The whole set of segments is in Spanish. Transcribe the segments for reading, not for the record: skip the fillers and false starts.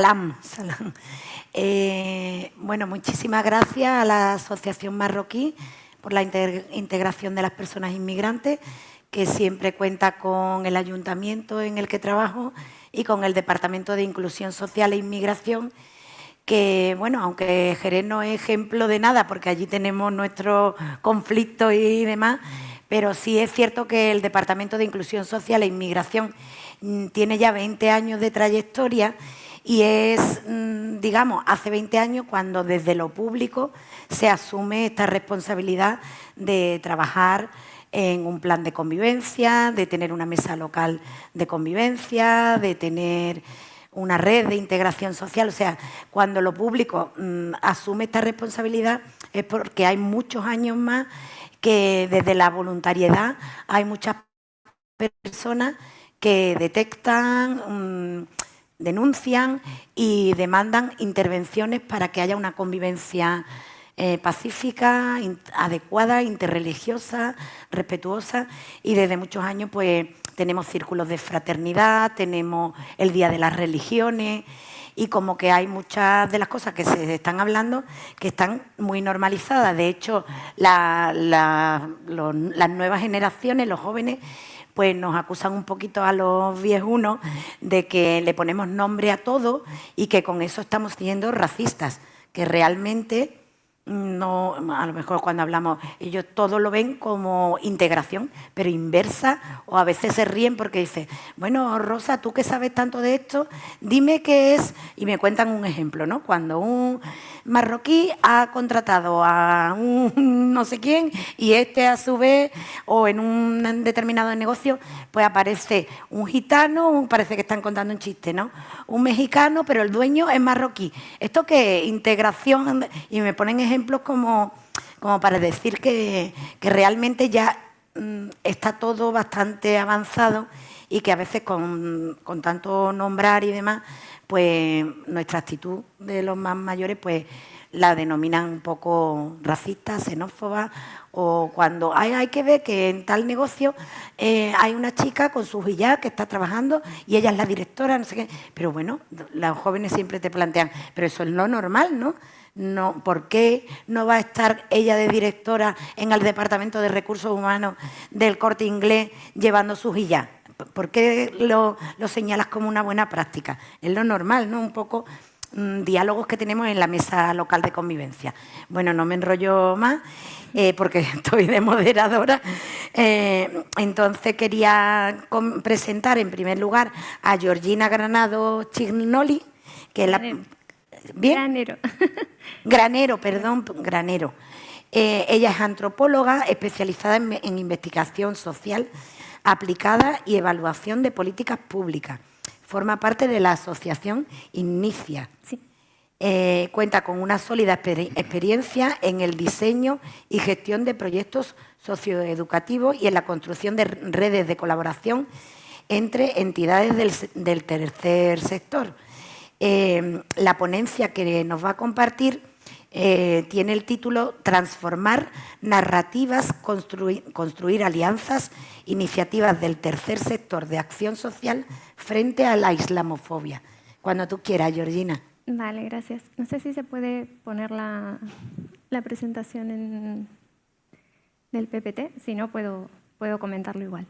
Salam. Bueno, muchísimas gracias a la Asociación Marroquí por la integración de las personas inmigrantes, que siempre cuenta con el ayuntamiento en el que trabajo y con el Departamento de Inclusión Social e Inmigración, que, bueno, aunque Jerez no es ejemplo de nada, porque allí tenemos nuestros conflictos y demás, pero sí es cierto que el Departamento de Inclusión Social e Inmigración tiene ya 20 años de trayectoria y es, digamos, hace 20 años cuando desde lo público se asume esta responsabilidad de trabajar en un plan de convivencia, de tener una mesa local de convivencia, de tener una red de integración social. O sea, cuando lo público asume esta responsabilidad es porque hay muchos años más que desde la voluntariedad hay muchas personas que detectan, denuncian y demandan intervenciones para que haya una convivencia pacífica, adecuada, interreligiosa, respetuosa, y desde muchos años pues tenemos círculos de fraternidad, tenemos el Día de las Religiones, y como que hay muchas de las cosas que se están hablando que están muy normalizadas. De hecho, las nuevas generaciones, los jóvenes, pues nos acusan un poquito a los viejunos de que le ponemos nombre a todo y que con eso estamos siendo racistas, que realmente no, a lo mejor cuando hablamos, ellos todo lo ven como integración, pero inversa, o a veces se ríen porque dicen, bueno, Rosa, tú que sabes tanto de esto, dime qué es, y me cuentan un ejemplo, ¿no? Cuando un marroquí ha contratado a un no sé quién y este a su vez, o en un determinado negocio, pues aparece un gitano, parece que están contando un chiste, ¿no? Un mexicano, pero el dueño es marroquí. ¿Esto qué? Integración, y me ponen ejemplos como para decir que realmente ya está todo bastante avanzado y que a veces con tanto nombrar y demás, pues nuestra actitud de los más mayores pues la denominan un poco racista, xenófoba, o cuando hay que ver que en tal negocio hay una chica con su hijab que está trabajando y ella es la directora, no sé qué. Pero bueno, los jóvenes siempre te plantean, pero eso es lo normal, ¿no? No, ¿por qué no va a estar ella de directora en el Departamento de Recursos Humanos del Corte Inglés llevando su hijab? ¿Por qué lo señalas como una buena práctica? Es lo normal, ¿no? Un poco diálogos que tenemos en la mesa local de convivencia. Bueno, no me enrollo más porque estoy de moderadora. Entonces quería presentar en primer lugar a Georgina Granado Chignoli, que es la... ¿Bien? Granero. Granero, perdón, Granero. Ella es antropóloga especializada en investigación social aplicada y evaluación de políticas públicas. Forma parte de la asociación Inicia. Sí. Cuenta con una sólida experiencia en el diseño y gestión de proyectos socioeducativos y en la construcción de redes de colaboración entre entidades del tercer sector. La ponencia que nos va a compartir tiene el título Transformar narrativas, construir alianzas, iniciativas del tercer sector de acción social frente a la islamofobia. Cuando tú quieras, Georgina. Vale, gracias. No sé si se puede poner la presentación del PPT, si no puedo comentarlo igual.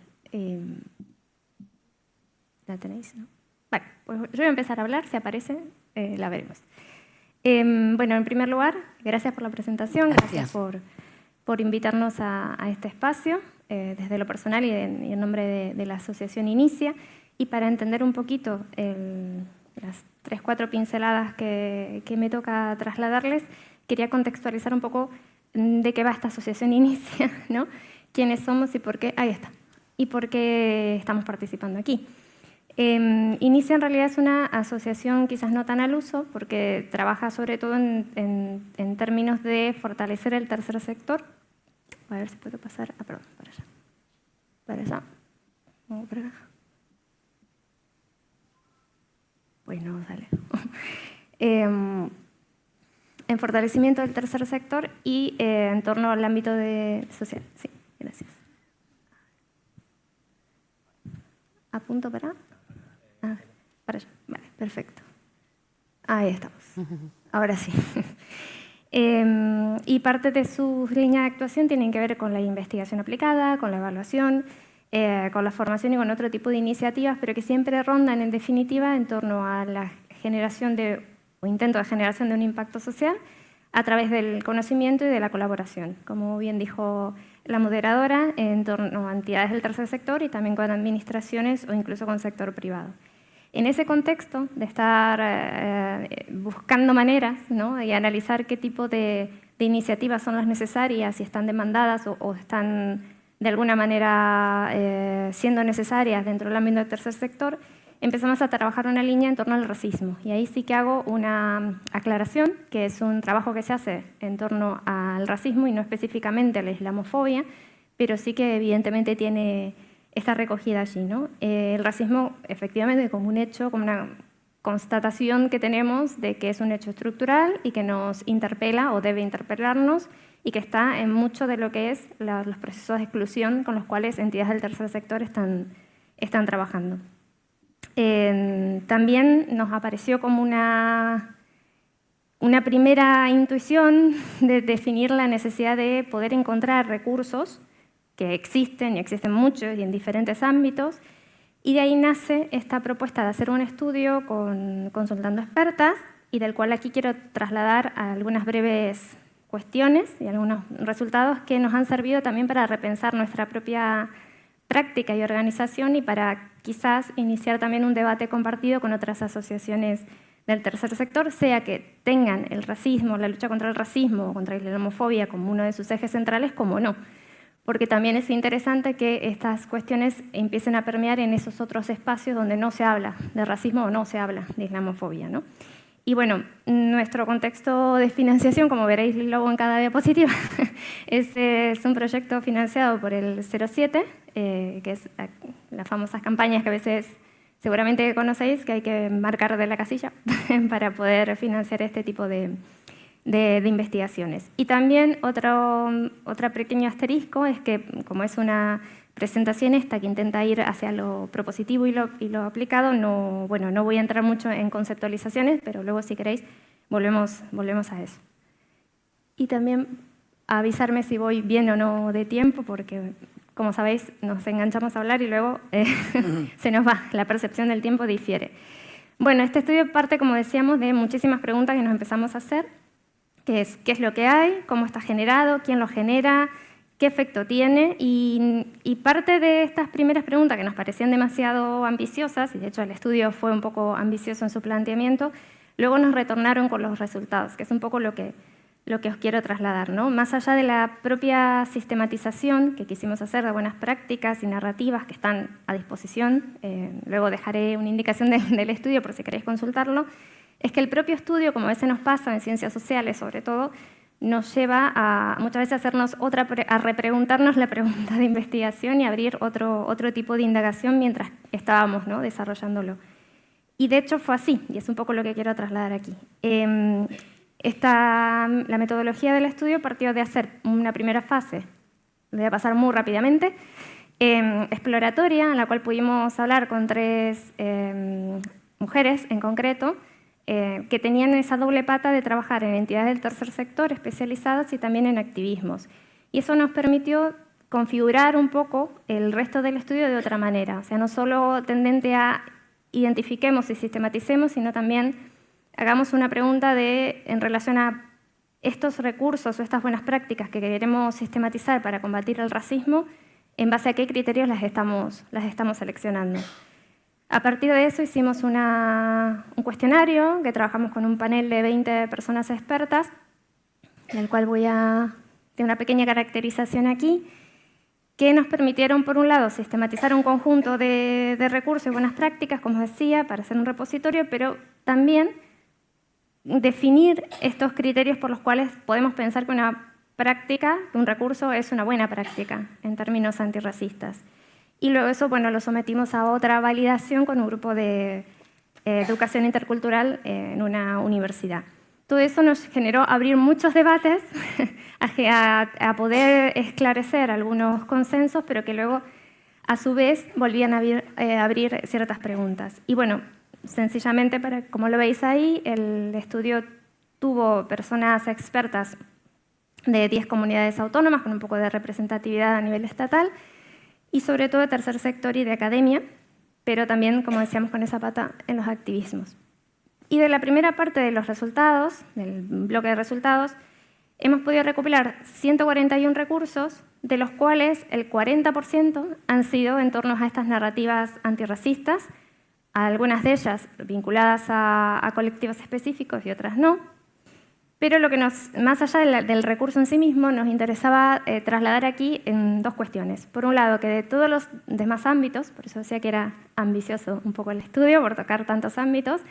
¿La tenéis? ¿No? Vale, pues yo voy a empezar a hablar, si aparece, la veremos. Bueno, en primer lugar, gracias por la presentación, gracias por invitarnos a este espacio, desde lo personal y en nombre de la Asociación Inicia, y para entender un poquito las 3-4 pinceladas que me toca trasladarles, quería contextualizar un poco de qué va esta Asociación Inicia, ¿no? Quiénes somos y por qué, ahí está, y por qué estamos participando aquí. Inicia en realidad es una asociación quizás no tan al uso porque trabaja sobre todo en términos de fortalecer el tercer sector. A ver si puedo pasar, perdón, para allá. Para allá. Vamos para acá. Pues no sale. En fortalecimiento del tercer sector y en torno al ámbito social. Sí, gracias. ¿Apunto para allá? Vale, perfecto. Ahí estamos. Ahora sí. Y parte de sus líneas de actuación tienen que ver con la investigación aplicada, con la evaluación, con la formación y con otro tipo de iniciativas, pero que siempre rondan, en definitiva, en torno a la generación o intento de generación de un impacto social a través del conocimiento y de la colaboración, como bien dijo la moderadora, en torno a entidades del tercer sector y también con administraciones o incluso con sector privado. En ese contexto de estar buscando maneras, ¿no?, y analizar qué tipo de iniciativas son las necesarias, si están demandadas o están de alguna manera siendo necesarias dentro del ámbito del tercer sector, empezamos a trabajar una línea en torno al racismo. Y ahí sí que hago una aclaración, que es un trabajo que se hace en torno al racismo y no específicamente a la islamofobia, pero sí que evidentemente tiene esta recogida allí, ¿no? El racismo, efectivamente, como un hecho, como una constatación que tenemos de que es un hecho estructural y que nos interpela o debe interpelarnos y que está en mucho de lo que es los procesos de exclusión con los cuales entidades del tercer sector están trabajando. También nos apareció como una primera intuición de definir la necesidad de poder encontrar recursos que existen, y existen muchos y en diferentes ámbitos, y de ahí nace esta propuesta de hacer un estudio consultando expertas, y del cual aquí quiero trasladar algunas breves cuestiones y algunos resultados que nos han servido también para repensar nuestra propia práctica y organización y para quizás iniciar también un debate compartido con otras asociaciones del tercer sector, sea que tengan el racismo, la lucha contra el racismo o contra la islamofobia como uno de sus ejes centrales, como no. Porque también es interesante que estas cuestiones empiecen a permear en esos otros espacios donde no se habla de racismo o no se habla de islamofobia, ¿no? Y bueno, nuestro contexto de financiación, como veréis luego en cada diapositiva, es un proyecto financiado por el 07, que es las famosas campañas que a veces seguramente conocéis, que hay que marcar de la casilla para poder financiar este tipo de investigaciones. Y también otro pequeño asterisco es que, como es una presentación esta que intenta ir hacia lo propositivo y lo aplicado, no voy a entrar mucho en conceptualizaciones, pero luego, si queréis, volvemos a eso. Y también avisarme si voy bien o no de tiempo, porque, como sabéis, nos enganchamos a hablar y luego se nos va, la percepción del tiempo difiere. Bueno, este estudio parte, como decíamos, de muchísimas preguntas que nos empezamos a hacer, que es qué es lo que hay, cómo está generado, quién lo genera, qué efecto tiene, y parte de estas primeras preguntas que nos parecían demasiado ambiciosas, y de hecho el estudio fue un poco ambicioso en su planteamiento, luego nos retornaron con los resultados, que es un poco lo que os quiero trasladar, ¿no? Más allá de la propia sistematización que quisimos hacer de buenas prácticas y narrativas que están a disposición, luego dejaré una indicación del estudio por si queréis consultarlo, es que el propio estudio, como a veces nos pasa en ciencias sociales sobre todo, nos lleva a muchas veces a repreguntarnos la pregunta de investigación y abrir otro tipo de indagación mientras estábamos, ¿no?, desarrollándolo. Y de hecho fue así, y es un poco lo que quiero trasladar aquí. La metodología del estudio partió de hacer una primera fase, voy a pasar muy rápidamente, exploratoria, en la cual pudimos hablar con 3 mujeres en concreto, que tenían esa doble pata de trabajar en entidades del tercer sector especializadas y también en activismos. Y eso nos permitió configurar un poco el resto del estudio de otra manera, o sea, no solo tendente a identifiquemos y sistematicemos, sino también hagamos una pregunta en relación a estos recursos o estas buenas prácticas que queremos sistematizar para combatir el racismo, en base a qué criterios las estamos seleccionando. A partir de eso hicimos un cuestionario que trabajamos con un panel de 20 personas expertas, del cual tengo una pequeña caracterización aquí, que nos permitieron, por un lado, sistematizar un conjunto de recursos y buenas prácticas, como decía, para hacer un repositorio, pero también definir estos criterios por los cuales podemos pensar que una práctica, que un recurso es una buena práctica en términos antirracistas. Y luego eso, lo sometimos a otra validación con un grupo de educación intercultural en una universidad. Todo eso nos generó abrir muchos debates, a poder esclarecer algunos consensos, pero que luego, a su vez, volvían a abrir ciertas preguntas. Y bueno, sencillamente, como lo veis ahí, el estudio tuvo personas expertas de 10 comunidades autónomas con un poco de representatividad a nivel estatal y sobre todo de tercer sector y de academia, pero también, como decíamos, con esa pata en los activismos. Y de la primera parte de los resultados, del bloque de resultados, hemos podido recopilar 141 recursos, de los cuales el 40% han sido en torno a estas narrativas antirracistas, algunas de ellas vinculadas a colectivos específicos y otras no. Pero lo que más allá del recurso en sí mismo, nos interesaba trasladar aquí en dos cuestiones. Por un lado, que de todos los demás ámbitos, por eso decía que era ambicioso un poco el estudio, por tocar tantos ámbitos,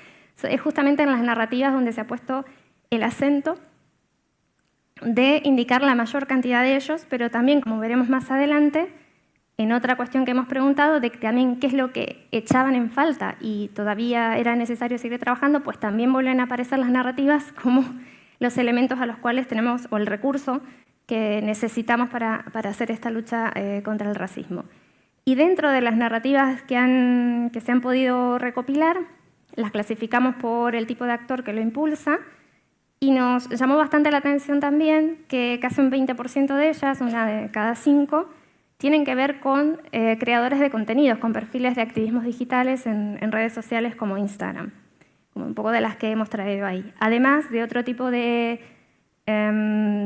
es justamente en las narrativas donde se ha puesto el acento de indicar la mayor cantidad de ellos, pero también, como veremos más adelante, en otra cuestión que hemos preguntado, de también qué es lo que echaban en falta y todavía era necesario seguir trabajando, pues también vuelven a aparecer las narrativas como los elementos a los cuales tenemos, o el recurso que necesitamos para hacer esta lucha contra el racismo. Y dentro de las narrativas que se han podido recopilar, las clasificamos por el tipo de actor que lo impulsa, y nos llamó bastante la atención también que casi un 20% de ellas, una de cada 5, tienen que ver con creadores de contenidos, con perfiles de activismos digitales en redes sociales como Instagram, como un poco de las que hemos traído ahí. Además de otro tipo de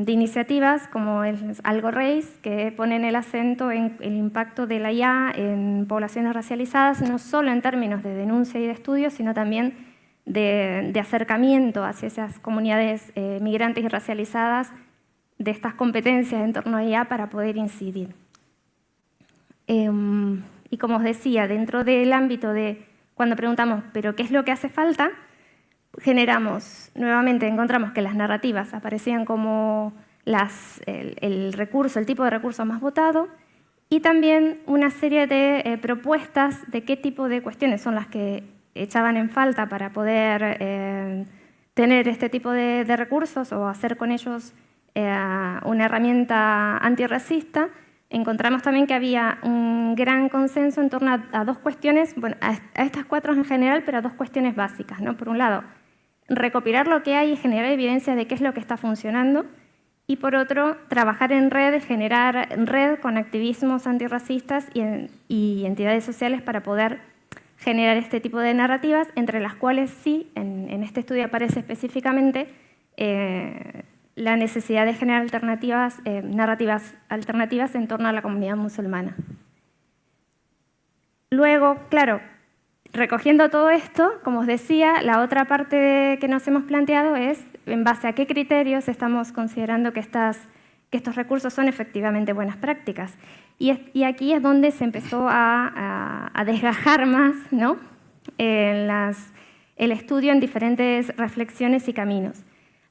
iniciativas como el Algo Race, que ponen el acento en el impacto de la IA en poblaciones racializadas, no solo en términos de denuncia y de estudio, sino también de acercamiento hacia esas comunidades migrantes y racializadas, de estas competencias en torno a IA para poder incidir. Y como os decía, dentro del ámbito de cuando preguntamos ¿pero qué es lo que hace falta?, encontramos que las narrativas aparecían como el tipo de recurso más votado, y también una serie de propuestas de qué tipo de cuestiones son las que echaban en falta para poder tener este tipo de recursos o hacer con ellos una herramienta antirracista. Encontramos también que había un gran consenso en torno a dos cuestiones, bueno, a estas 4 en general, pero a 2 cuestiones básicas, ¿no? Por un lado, recopilar lo que hay y generar evidencia de qué es lo que está funcionando, y por otro, trabajar en red, generar red con activismos antirracistas y entidades sociales para poder generar este tipo de narrativas, entre las cuales sí, en este estudio aparece específicamente la necesidad de generar narrativas alternativas en torno a la comunidad musulmana. Luego, claro, recogiendo todo esto, como os decía, la otra parte que nos hemos planteado es en base a qué criterios estamos considerando que estos recursos son efectivamente buenas prácticas. Y aquí es donde se empezó a desgajar más, ¿no?, el estudio en diferentes reflexiones y caminos.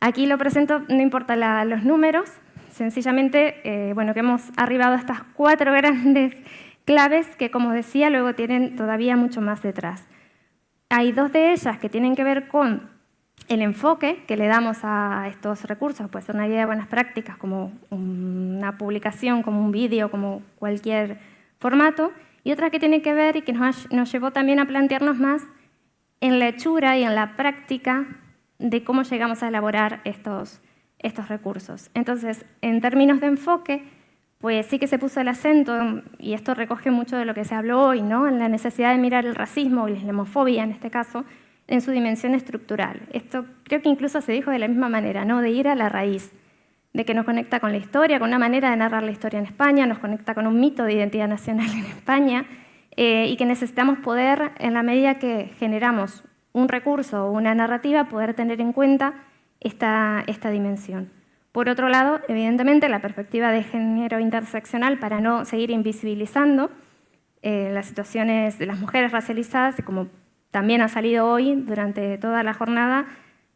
Aquí lo presento, no importa los números, sencillamente que hemos arribado a estas 4 grandes claves que, como decía, luego tienen todavía mucho más detrás. Hay 2 de ellas que tienen que ver con el enfoque que le damos a estos recursos, puede ser una guía de buenas prácticas, como una publicación, como un vídeo, como cualquier formato, y otra que tiene que ver y que nos llevó también a plantearnos más en la hechura y en la práctica de cómo llegamos a elaborar estos recursos. Entonces, en términos de enfoque, pues sí que se puso el acento, y esto recoge mucho de lo que se habló hoy, ¿no?, en la necesidad de mirar el racismo y la islamofobia, en este caso, en su dimensión estructural. Esto creo que incluso se dijo de la misma manera, ¿no?, de ir a la raíz, de que nos conecta con la historia, con una manera de narrar la historia en España, nos conecta con un mito de identidad nacional en España, y que necesitamos poder, en la medida que generamos un recurso o una narrativa, poder tener en cuenta esta dimensión. Por otro lado, evidentemente, la perspectiva de género interseccional para no seguir invisibilizando las situaciones de las mujeres racializadas, y como también ha salido hoy durante toda la jornada,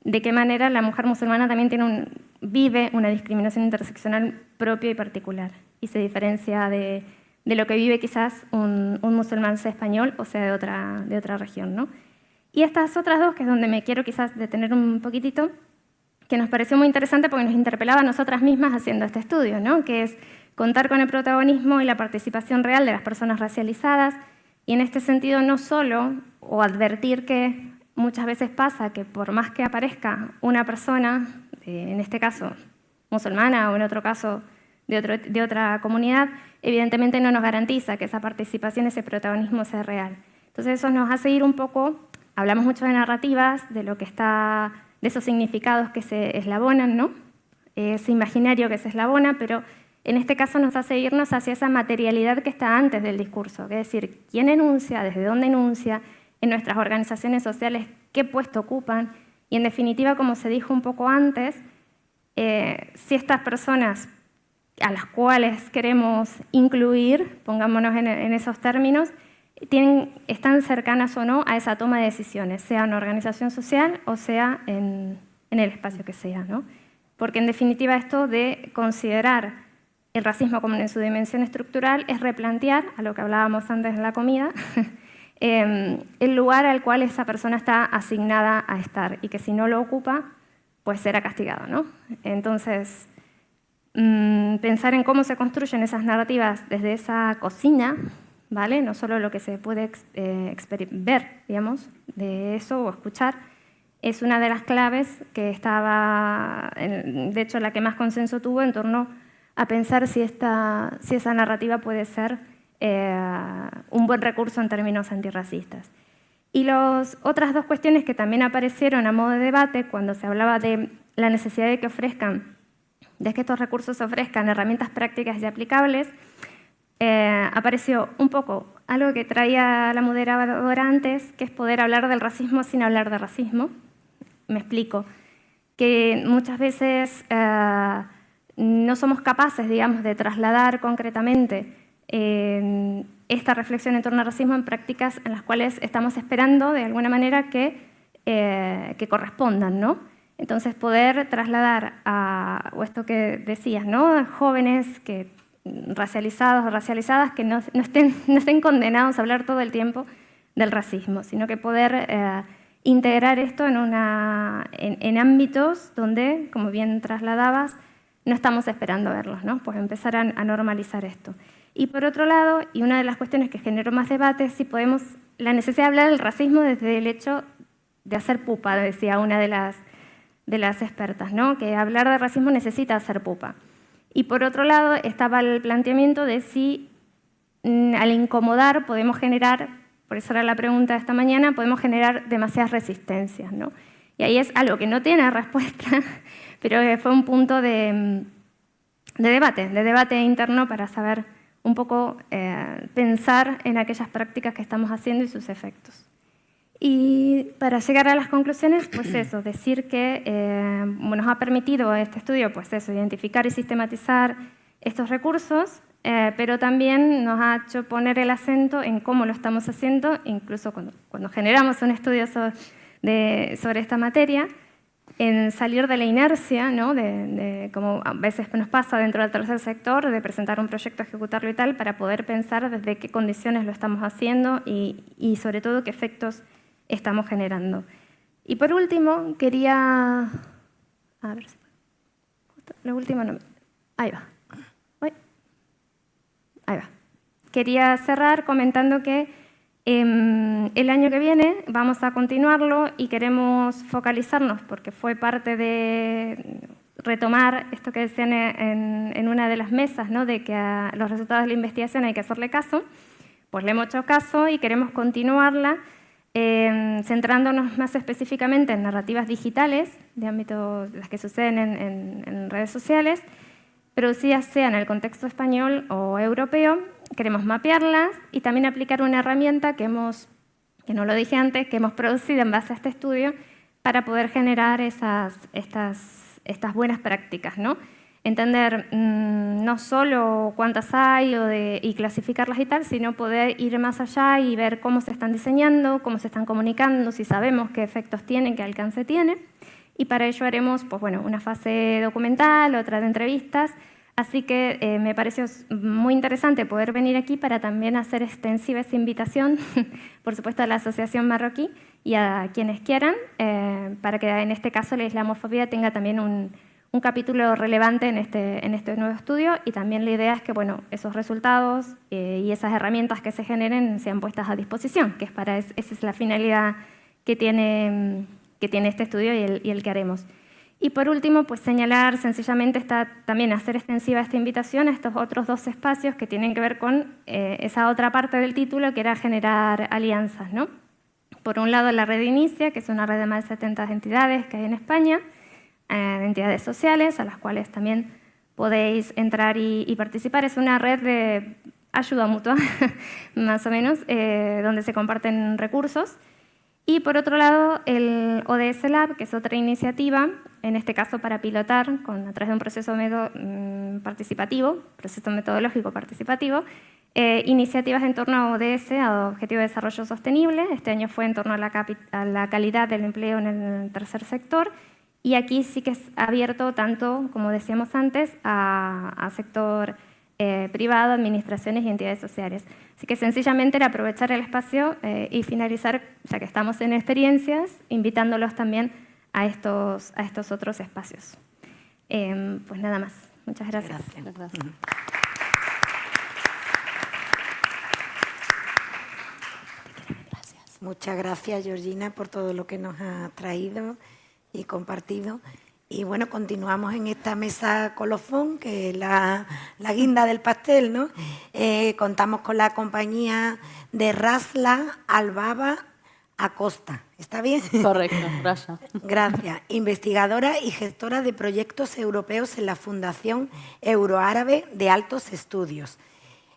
de qué manera la mujer musulmana también vive una discriminación interseccional propia y particular, y se diferencia de lo que vive quizás un musulmán español, o sea, de otra región, ¿no? Y estas otras 2, que es donde me quiero quizás detener un poquitito, que nos pareció muy interesante porque nos interpelaba a nosotras mismas haciendo este estudio, ¿no?, que es contar con el protagonismo y la participación real de las personas racializadas Y en este sentido no solo, o advertir que muchas veces pasa que por más que aparezca una persona, en este caso musulmana o en otro caso de otra comunidad, evidentemente no nos garantiza que esa participación, ese protagonismo sea real. Entonces eso nos hace ir un poco, hablamos mucho de narrativas, de lo que está, de esos significados que se eslabonan, ¿no? Ese imaginario que se eslabona, pero en este caso nos hace irnos hacia esa materialidad que está antes del discurso, es decir, quién enuncia, desde dónde enuncia, en nuestras organizaciones sociales, qué puesto ocupan, y en definitiva, como se dijo un poco antes, si estas personas a las cuales queremos incluir, pongámonos en esos términos, están cercanas o no a esa toma de decisiones, sea una organización social o sea en el espacio que sea, ¿no? Porque en definitiva esto de considerar el racismo como en su dimensión estructural es replantear, a lo que hablábamos antes de la comida, el lugar al cual esa persona está asignada a estar y que si no lo ocupa, pues será castigado, ¿no? Entonces, pensar en cómo se construyen esas narrativas desde esa cocina, ¿vale? No solo lo que se puede ver, digamos, de eso o escuchar, es una de las claves que estaba, de hecho, la que más consenso tuvo en torno a pensar si esa narrativa puede ser un buen recurso en términos antirracistas. Y las otras dos cuestiones que también aparecieron a modo de debate cuando se hablaba de la necesidad de que estos recursos ofrezcan herramientas prácticas y aplicables, apareció un poco algo que traía la moderadora antes, que es poder hablar del racismo sin hablar de racismo. Me explico. Que muchas veces no somos capaces, digamos, de trasladar concretamente esta reflexión en torno al racismo en prácticas en las cuales estamos esperando, de alguna manera, que correspondan, ¿no? Entonces, poder trasladar o esto que decías, ¿no? Jóvenes racializados o racializadas que no estén condenados a hablar todo el tiempo del racismo, sino que poder integrar esto en ámbitos donde, como bien trasladabas, no estamos esperando verlos, ¿no? Pues empezar a normalizar esto. Y por otro lado, y una de las cuestiones que generó más debate, es si la necesidad de hablar del racismo desde el hecho de hacer pupa, decía una de las expertas, ¿no? Que hablar de racismo necesita hacer pupa. Y por otro lado estaba el planteamiento de si al incomodar podemos generar, por eso era la pregunta de esta mañana, podemos generar demasiadas resistencias, ¿no? Y ahí es algo que no tiene respuesta, pero fue un punto de debate interno para saber un poco pensar en aquellas prácticas que estamos haciendo y sus efectos. Y para llegar a las conclusiones, pues eso, decir que nos ha permitido este estudio, pues eso, identificar y sistematizar estos recursos, pero también nos ha hecho poner el acento en cómo lo estamos haciendo, incluso cuando generamos un estudio sobre esta materia, en salir de la inercia, ¿no? de como a veces nos pasa dentro del tercer sector, de presentar un proyecto, ejecutarlo y tal, para poder pensar desde qué condiciones lo estamos haciendo y sobre todo qué efectos estamos generando. Y por último, quería... A ver si... Lo último no... Ahí va. Ahí va. Quería cerrar comentando que el año que viene vamos a continuarlo y queremos focalizarnos, porque fue parte de retomar esto que decían en una de las mesas, ¿no? De que a los resultados de la investigación hay que hacerle caso. Pues le hemos hecho caso y queremos continuarla centrándonos más específicamente en narrativas digitales, de ámbito las que suceden en redes sociales, producidas sea en el contexto español o europeo. Queremos mapearlas y también aplicar una herramienta que no lo dije antes, que hemos producido en base a este estudio para poder generar estas buenas prácticas, ¿no? Entender no solo cuántas hay y clasificarlas y tal, sino poder ir más allá y ver cómo se están diseñando, cómo se están comunicando, si sabemos qué efectos tienen, qué alcance tiene. Y para ello haremos pues, bueno, una fase documental, otra de entrevistas. Así que me pareció muy interesante poder venir aquí para también hacer extensiva esa invitación, por supuesto a la Asociación Marroquí y a quienes quieran, para que en este caso la islamofobia tenga también un capítulo relevante en este nuevo estudio, y también la idea es que bueno, esos resultados y esas herramientas que se generen sean puestas a disposición, que esa es la finalidad que tiene este estudio y el que haremos. Y por último, pues señalar sencillamente también hacer extensiva esta invitación a estos otros 2 espacios que tienen que ver con esa otra parte del título, que era generar alianzas, ¿no? Por un lado, la red Inicia, que es una red de más de 70 entidades que hay en España, de entidades sociales, a las cuales también podéis entrar y participar. Es una red de ayuda mutua, más o menos, donde se comparten recursos. Y por otro lado, el ODS Lab, que es otra iniciativa, en este caso para pilotar a través de un proceso participativo, proceso metodológico participativo, iniciativas en torno a ODS, a Objetivo de Desarrollo Sostenible. Este año fue en torno a la calidad del empleo en el tercer sector, y aquí sí que es abierto tanto, como decíamos antes, a sector privado, administraciones y entidades sociales. Así que sencillamente era aprovechar el espacio y finalizar, ya que estamos en experiencias, invitándolos también a estos otros espacios. Pues nada más. Muchas gracias. Gracias. Muchas gracias, Georgina, por todo lo que nos ha traído y compartido. Y bueno, continuamos en esta mesa colofón, que es la guinda del pastel, ¿no? Contamos con la compañía de Rasla Albaba Acosta. ¿Está bien? Correcto, gracias. Gracias. Investigadora y gestora de proyectos europeos en la Fundación Euroárabe de Altos Estudios.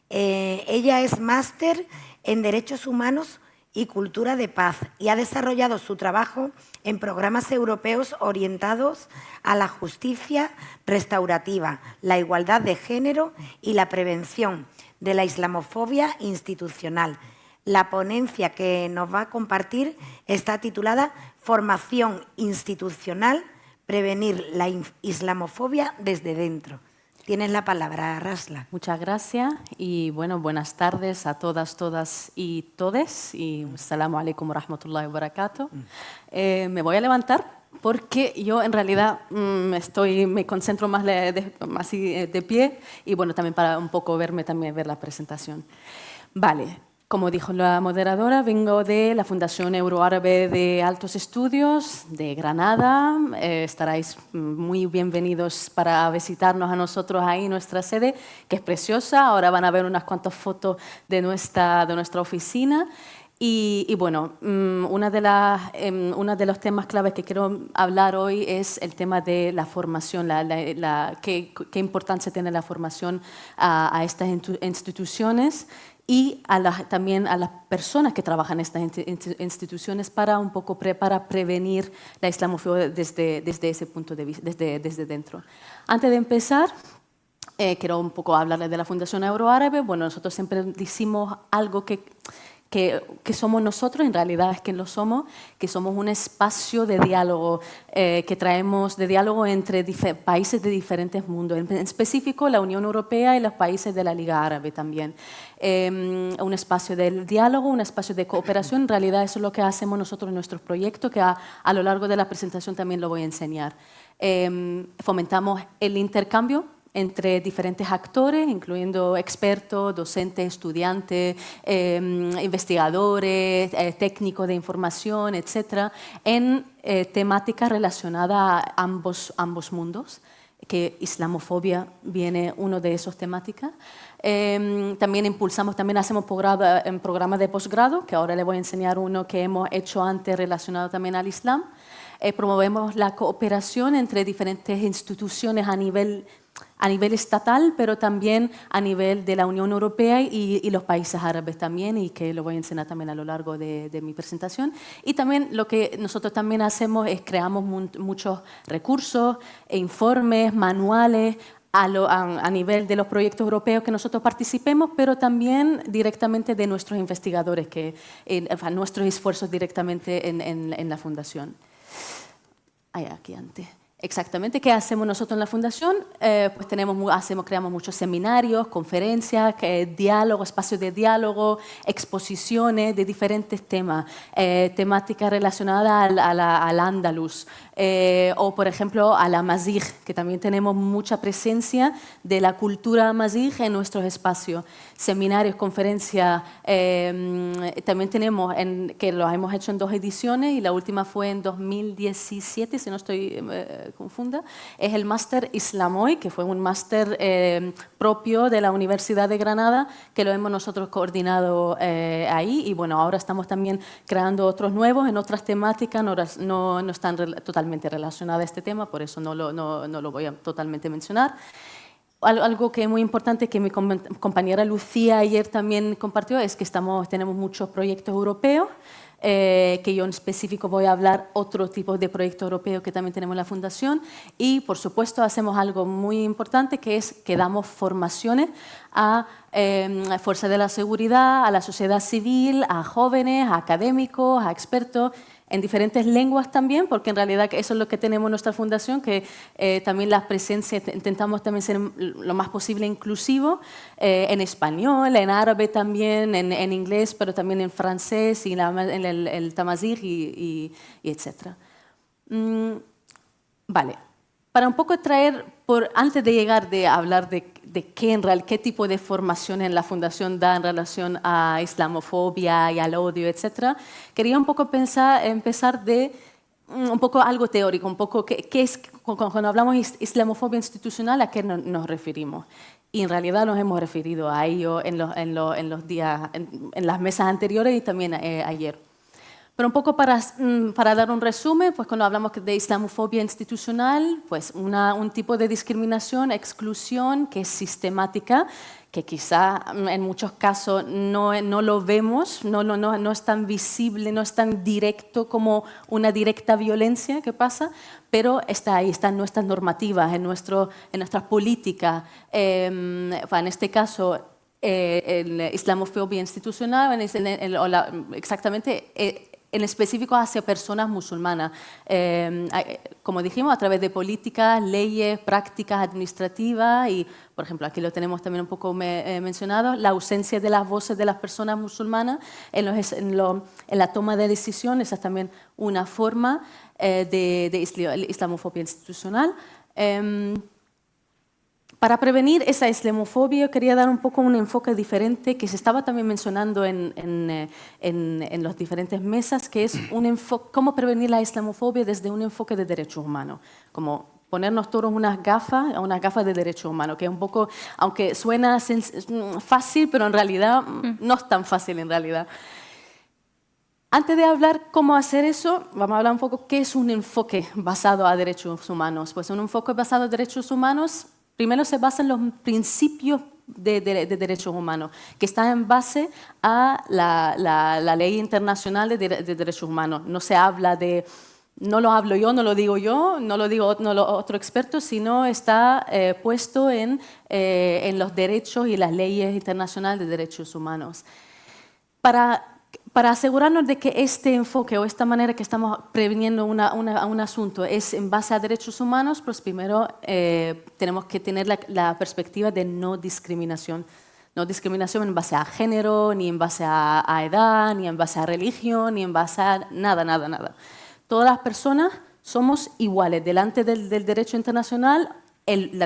Ella es máster en Derechos Humanos y Cultura de Paz, y ha desarrollado su trabajo en programas europeos orientados a la justicia restaurativa, la igualdad de género y la prevención de la islamofobia institucional. La ponencia que nos va a compartir está titulada Formación institucional, prevenir la islamofobia desde dentro. Tienes la palabra, Rasla. Muchas gracias y bueno, buenas tardes a todas y todes, y assalamu alaikum wa rahmatullahi wa barakatuh. Me voy a levantar porque yo en realidad me concentro más de pie, y bueno, también para un poco ver la presentación. Vale. Como dijo la moderadora, vengo de la Fundación Euroárabe de Altos Estudios de Granada. Estaréis muy bienvenidos para visitarnos a nosotros ahí, nuestra sede, que es preciosa. Ahora van a ver unas cuantas fotos de nuestra oficina. Y bueno, uno de los temas claves que quiero hablar hoy es el tema de la formación, qué importancia tiene la formación a estas instituciones, y también a las personas que trabajan en estas instituciones para prevenir la islamofobia desde ese punto de vista, desde dentro. Antes de empezar, quiero un poco hablarles de la Fundación Euroárabe. Bueno, nosotros siempre decimos algo que somos nosotros, en realidad es que lo somos, que somos un espacio de diálogo, que traemos de diálogo entre países de diferentes mundos, en específico la Unión Europea y los países de la Liga Árabe también. Un espacio de diálogo, un espacio de cooperación. En realidad eso es lo que hacemos nosotros en nuestros proyectos, que a lo largo de la presentación también lo voy a enseñar. Fomentamos el intercambio entre diferentes actores, incluyendo expertos, docentes, estudiantes, investigadores, técnicos de información, etcétera, en temáticas relacionadas a ambos mundos, que islamofobia viene uno de esas temáticas. También hacemos programas de posgrado, que ahora les voy a enseñar uno que hemos hecho antes relacionado también al Islam. Promovemos la cooperación entre diferentes instituciones a nivel estatal, pero también a nivel de la Unión Europea y los países árabes también, y que lo voy a enseñar también a lo largo de mi presentación. Y también lo que nosotros también hacemos es creamos muchos recursos, informes, manuales, a nivel de los proyectos europeos que nosotros participemos, pero también directamente de nuestros investigadores, nuestros esfuerzos directamente en la Fundación. Aquí antes. Exactamente. ¿Qué hacemos nosotros en la Fundación? Pues creamos muchos seminarios, conferencias, diálogo, espacios de diálogo, exposiciones de diferentes temas, temáticas relacionadas al Andalus, o, por ejemplo, a la Amazigh, que también tenemos mucha presencia de la cultura Amazigh en nuestros espacios. Seminarios, conferencias, también tenemos, que los hemos hecho en 2 ediciones, y la última fue en 2017, si no estoy confunda, es el máster Islamoy, que fue un máster propio de la Universidad de Granada, que lo hemos nosotros coordinado ahí, y bueno, ahora estamos también creando otros nuevos en otras temáticas, no están totalmente relacionadas a este tema, por eso no lo voy a totalmente mencionar. Algo que es muy importante, que mi compañera Lucía ayer también compartió, es que tenemos muchos proyectos europeos, que yo en específico voy a hablar otro tipo de proyecto europeo que también tenemos en la Fundación, y por supuesto hacemos algo muy importante, que es que damos formaciones a fuerzas de la seguridad, a la sociedad civil, a jóvenes, a académicos, a expertos, en diferentes lenguas también, porque en realidad eso es lo que tenemos en nuestra fundación, que también la presencia, intentamos también ser lo más posible inclusivo, en español, en árabe también, en inglés, pero también en francés, y en el tamazigh, y etc. Vale. Para un poco traer, antes de llegar de hablar de qué tipo de formación en la Fundación da en relación a islamofobia y al odio, etc., quería un poco empezar de un poco algo teórico, un poco qué es, cuando hablamos islamofobia institucional, ¿a qué nos referimos? Y en realidad nos hemos referido a ello en los días, en las mesas anteriores y también ayer. Pero un poco para dar un resumen, pues cuando hablamos de islamofobia institucional, pues un tipo de discriminación, exclusión que es sistemática, que quizá en muchos casos no lo vemos, no es tan visible, no es tan directo como una directa violencia que pasa, pero está ahí, está en nuestras normativas, en nuestras políticas. En este caso, la islamofobia institucional, exactamente, en específico hacia personas musulmanas, como dijimos, a través de políticas, leyes, prácticas administrativas y, por ejemplo, aquí lo tenemos también un poco mencionado, la ausencia de las voces de las personas musulmanas en la toma de decisiones. Esa es también una forma de islamofobia institucional. Para prevenir esa islamofobia, quería dar un poco un enfoque diferente que se estaba también mencionando en las diferentes mesas, que es cómo prevenir la islamofobia desde un enfoque de derechos humanos, como ponernos todos unas gafas de derechos humanos, que es un poco, aunque suena fácil, pero en realidad no es tan fácil en realidad. Antes de hablar cómo hacer eso, vamos a hablar un poco qué es un enfoque basado a derechos humanos. Pues un enfoque basado a derechos humanos primero se basa en los principios de derechos humanos, que están en base a la ley internacional de derechos humanos. No se habla no lo hablo yo, no lo digo yo, no lo digo otro experto, sino está puesto en los derechos y las leyes internacionales de derechos humanos. Para asegurarnos de que este enfoque o esta manera que estamos previniendo un asunto es en base a derechos humanos, pues primero tenemos que tener la perspectiva de no discriminación. No discriminación en base a género, ni en base a edad, ni en base a religión, ni en base a nada. Todas las personas somos iguales delante del derecho internacional,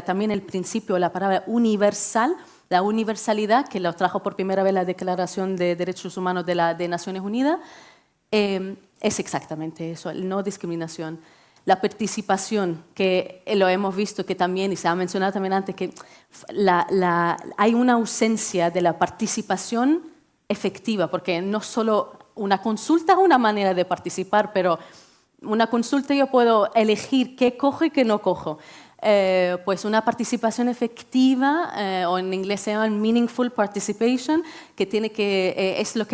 también el principio, la palabra universal, la universalidad, que lo trajo por primera vez la Declaración de Derechos Humanos de Naciones Unidas, es exactamente eso, no discriminación. La participación, que lo hemos visto que también, y se ha mencionado también antes, que hay una ausencia de la participación efectiva, porque no solo una consulta es una manera de participar, pero una consulta yo puedo elegir qué cojo y qué no cojo. Pues una participación efectiva, o en inglés se llama meaningful participation, que es lo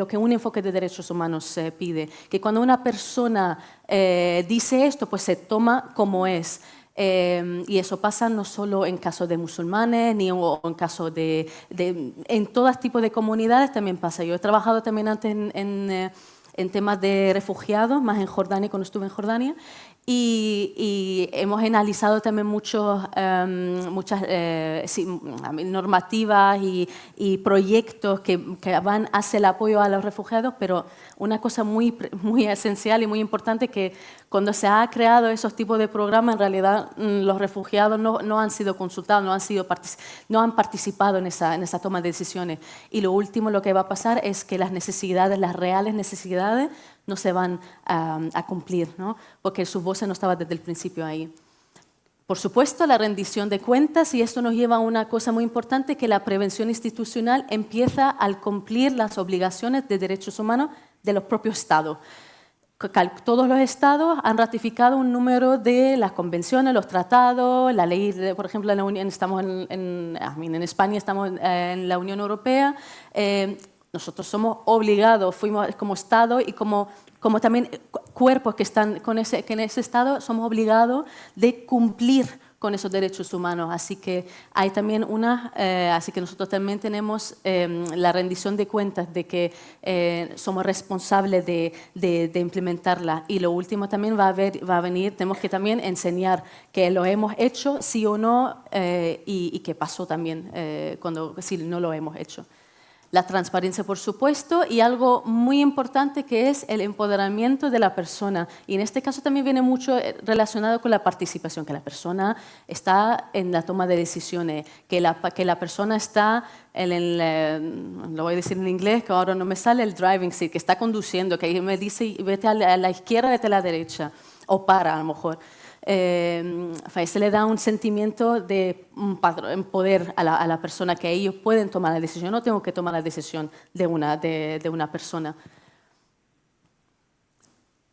que un enfoque de derechos humanos pide. Que cuando una persona dice esto, pues se toma como es. Y eso pasa no solo en caso de musulmanes, ni en caso en todo tipo de comunidades también pasa. Yo he trabajado también antes en temas de refugiados, más en Jordania, cuando estuve en Jordania, y hemos analizado también muchas normativas y proyectos que van hacia el apoyo a los refugiados, pero una cosa muy esencial y muy importante que cuando se ha creado esos tipos de programas, en realidad los refugiados no han sido consultados, no han participado en esa toma de decisiones. Y lo último, lo que va a pasar es que las necesidades, las reales necesidades, no se van a cumplir, ¿no? Porque su voz no estaba desde el principio ahí. Por supuesto, la rendición de cuentas, y esto nos lleva a una cosa muy importante, que la prevención institucional empieza al cumplir las obligaciones de derechos humanos de los propios Estados. Todos los Estados han ratificado un número de las convenciones, los tratados, la ley, por ejemplo, en la Unión, estamos en España estamos en la Unión Europea. Nosotros somos obligados, fuimos como Estado y como también cuerpos que están que en ese Estado somos obligados de cumplir con esos derechos humanos. Así que hay también así que nosotros también tenemos la rendición de cuentas de que somos responsables de implementarla. Y lo último también va a venir, tenemos que también enseñar que lo hemos hecho, sí o no, y qué pasó también si no lo hemos hecho. La transparencia, por supuesto, y algo muy importante que es el empoderamiento de la persona. Y en este caso también viene mucho relacionado con la participación, que la persona está en la toma de decisiones, que la persona está lo voy a decir en inglés, que ahora no me sale, el driving seat, que está conduciendo, que me dice vete a la izquierda, vete a la derecha, o para a lo mejor. Se le da un sentimiento de poder a la persona, que ellos pueden tomar la decisión. No tengo que tomar la decisión de una persona.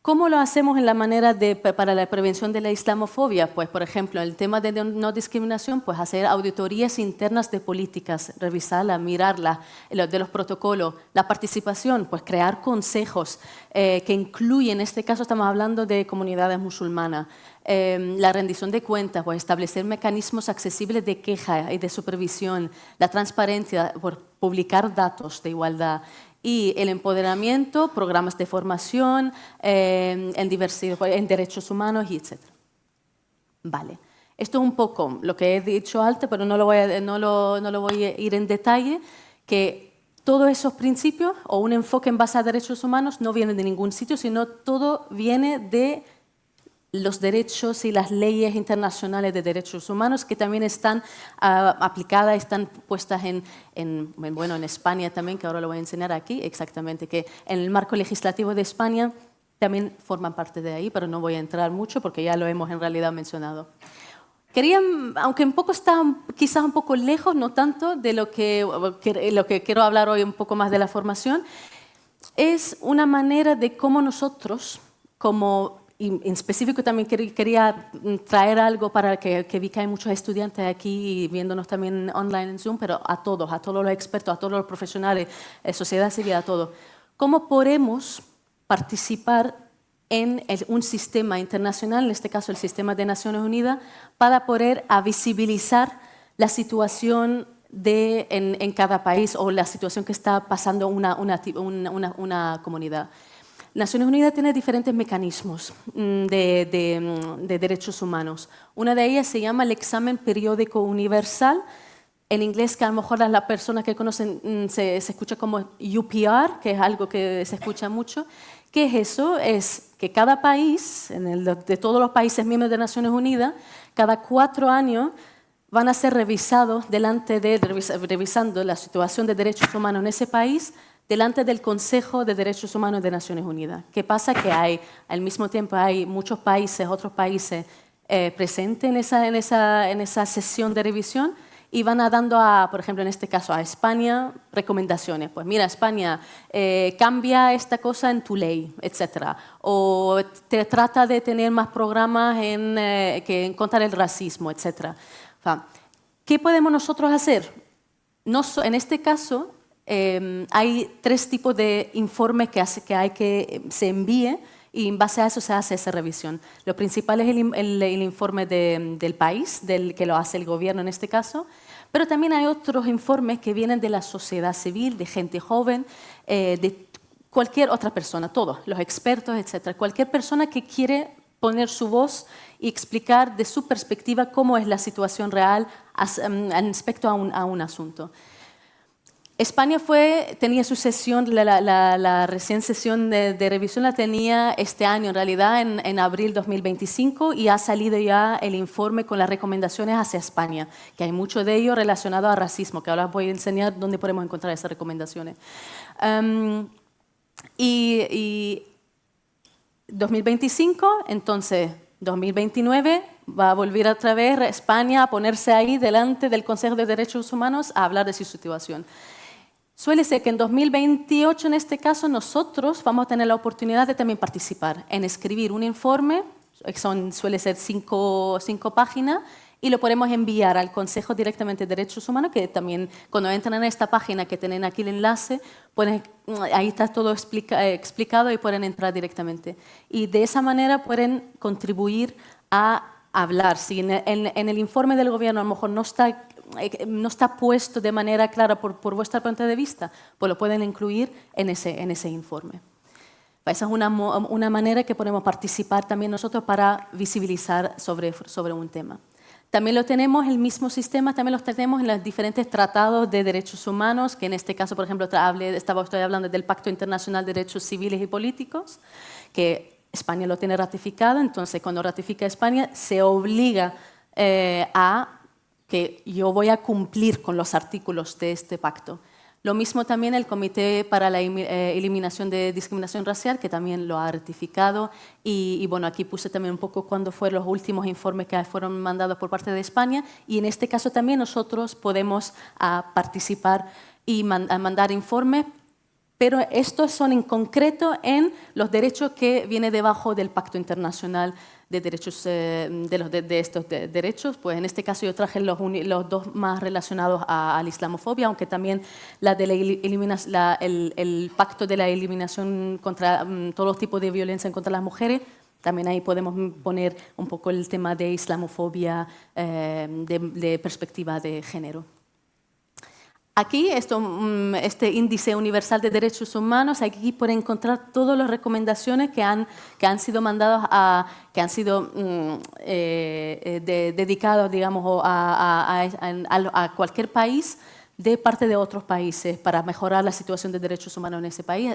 ¿Cómo lo hacemos en la manera para la prevención de la islamofobia? Pues, por ejemplo, el tema de no discriminación, pues hacer auditorías internas de políticas, revisarlas, mirarlas, de los protocolos. La participación, pues crear consejos que incluyen, en este caso estamos hablando de comunidades musulmanas. La rendición de cuentas, pues establecer mecanismos accesibles de queja y de supervisión. La transparencia, por publicar datos de igualdad. Y el empoderamiento, programas de formación en diversidad, en derechos humanos, etc. Vale. Esto es un poco lo que he dicho antes, pero no lo voy a ir en detalle, que todos esos principios o un enfoque en base a derechos humanos no vienen de ningún sitio, sino todo viene de los derechos y las leyes internacionales de derechos humanos, que también están aplicadas, están puestas en España también, que ahora lo voy a enseñar aquí, exactamente, que en el marco legislativo de España también forman parte de ahí, pero no voy a entrar mucho porque ya lo hemos en realidad mencionado. Quería, aunque un poco está quizás un poco lejos, no tanto de lo que quiero hablar hoy, un poco más de la formación, es una manera de cómo nosotros, y en específico también quería traer algo para que vi que hay muchos estudiantes aquí y viéndonos también online en Zoom, pero a todos los expertos, a todos los profesionales, sociedad civil, a todos. ¿Cómo podemos participar en un sistema internacional, en este caso el sistema de Naciones Unidas, para poder visibilizar la situación en cada país o la situación que está pasando una comunidad? Naciones Unidas tiene diferentes mecanismos de derechos humanos. Una de ellas se llama el examen periódico universal. En inglés, que a lo mejor las personas que conocen se escucha como UPR, que es algo que se escucha mucho. ¿Qué es eso? Es que cada país, de todos los países miembros de Naciones Unidas, cada 4 años van a ser revisados revisando la situación de derechos humanos en ese país, delante del Consejo de Derechos Humanos de Naciones Unidas. ¿Qué pasa? Que al mismo tiempo hay muchos países, otros países presentes en esa sesión de revisión y van dando, por ejemplo, en este caso a España, recomendaciones. Pues mira, España, cambia esta cosa en tu ley, etc. O te trata de tener más programas en contra el racismo, etc. ¿Qué podemos nosotros hacer? En este caso, hay 3 tipos de informes que se envíe y en base a eso se hace esa revisión. Lo principal es el informe del país, que lo hace el gobierno en este caso, pero también hay otros informes que vienen de la sociedad civil, de gente joven, de cualquier otra persona, todos, los expertos, etc. Cualquier persona que quiere poner su voz y explicar de su perspectiva cómo es la situación real respecto a un asunto. España tenía su sesión, la recién sesión de revisión la tenía este año, en realidad en abril 2025, y ha salido ya el informe con las recomendaciones hacia España, que hay mucho de ello relacionado a racismo, que ahora voy a enseñar dónde podemos encontrar esas recomendaciones. Y 2025, entonces 2029, va a volver otra vez España a ponerse ahí delante del Consejo de Derechos Humanos a hablar de su situación. Suele ser que en 2028, en este caso, nosotros vamos a tener la oportunidad de también participar en escribir un informe, suele ser 5 páginas, y lo podemos enviar al Consejo directamente de Derechos Humanos, que también cuando entran en esta página que tienen aquí el enlace, ahí está todo explicado y pueden entrar directamente. Y de esa manera pueden contribuir a hablar. Si en el informe del gobierno a lo mejor no está puesto de manera clara por vuestra punto de vista, pues lo pueden incluir en ese informe. Esa es una manera que podemos participar también nosotros para visibilizar sobre un tema. También lo tenemos, el mismo sistema, también lo tenemos en los diferentes tratados de derechos humanos, que en este caso, por ejemplo, estoy hablando del Pacto Internacional de Derechos Civiles y Políticos, que España lo tiene ratificado. Entonces, cuando ratifica España, se obliga a que yo voy a cumplir con los artículos de este pacto. Lo mismo también el Comité para la Eliminación de Discriminación Racial, que también lo ha ratificado. Y bueno, aquí puse también un poco cuándo fueron los últimos informes que fueron mandados por parte de España. Y en este caso también nosotros podemos participar y mandar informes, pero estos son en concreto en los derechos que vienen debajo del Pacto Internacional de Derechos, de estos derechos. Pues en este caso yo traje los dos más relacionados a la islamofobia, aunque también el Pacto de la Eliminación contra todos los tipos de violencia contra las mujeres. También ahí podemos poner un poco el tema de islamofobia de perspectiva de género. Aquí, este índice universal de derechos humanos, aquí pueden encontrar todas las recomendaciones que han sido mandadas que han sido dedicados, digamos, a cualquier país de parte de otros países para mejorar la situación de derechos humanos en ese país.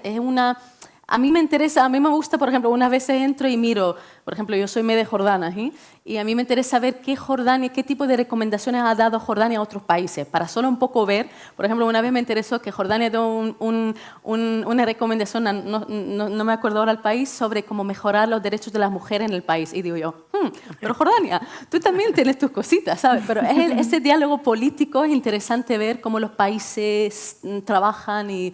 A mí me interesa, a mí me gusta, por ejemplo, unas veces entro y miro, por ejemplo, yo soy media Jordana, ¿sí? Y a mí me interesa ver qué tipo de recomendaciones ha dado Jordania a otros países, para solo un poco ver. Por ejemplo, una vez me interesó que Jordania dio una recomendación, no me acuerdo ahora el país, sobre cómo mejorar los derechos de las mujeres en el país. Y digo yo, pero Jordania, tú también tienes tus cositas, ¿sabes? Pero ese diálogo político es interesante ver cómo los países trabajan y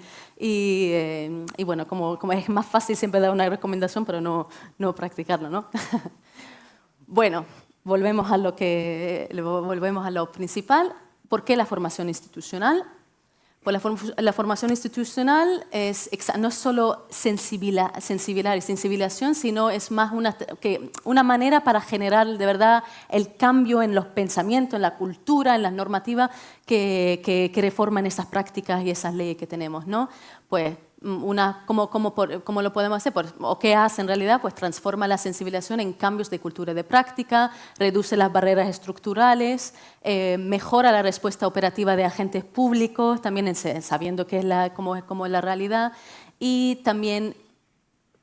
bueno, como es más fácil siempre dar una recomendación, pero no practicarlo, ¿no? Bueno, volvemos a lo principal. ¿Por qué la formación institucional? Pues la formación institucional no es solo sensibilización, sino es más una manera para generar de verdad el cambio en los pensamientos, en la cultura, en las normativas que reforman esas prácticas y esas leyes que tenemos, ¿no? Pues ¿cómo lo podemos hacer? ¿O qué hace en realidad? Pues transforma la sensibilización en cambios de cultura de práctica, reduce las barreras estructurales, mejora la respuesta operativa de agentes públicos, también sabiendo cómo es la realidad, y también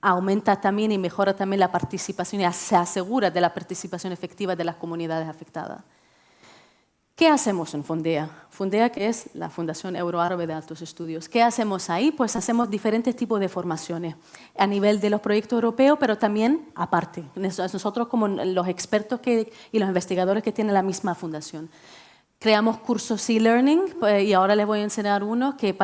aumenta también y mejora también la participación y se asegura de la participación efectiva de las comunidades afectadas. ¿Qué hacemos en Fundea? Fundea, que es la Fundación Euroárabe de Altos Estudios. ¿Qué hacemos ahí? Pues hacemos diferentes tipos de formaciones a nivel de los proyectos europeos, pero también aparte. Nosotros como los expertos y los investigadores que tiene la misma fundación. Creamos cursos e-learning y ahora les voy a enseñar uno que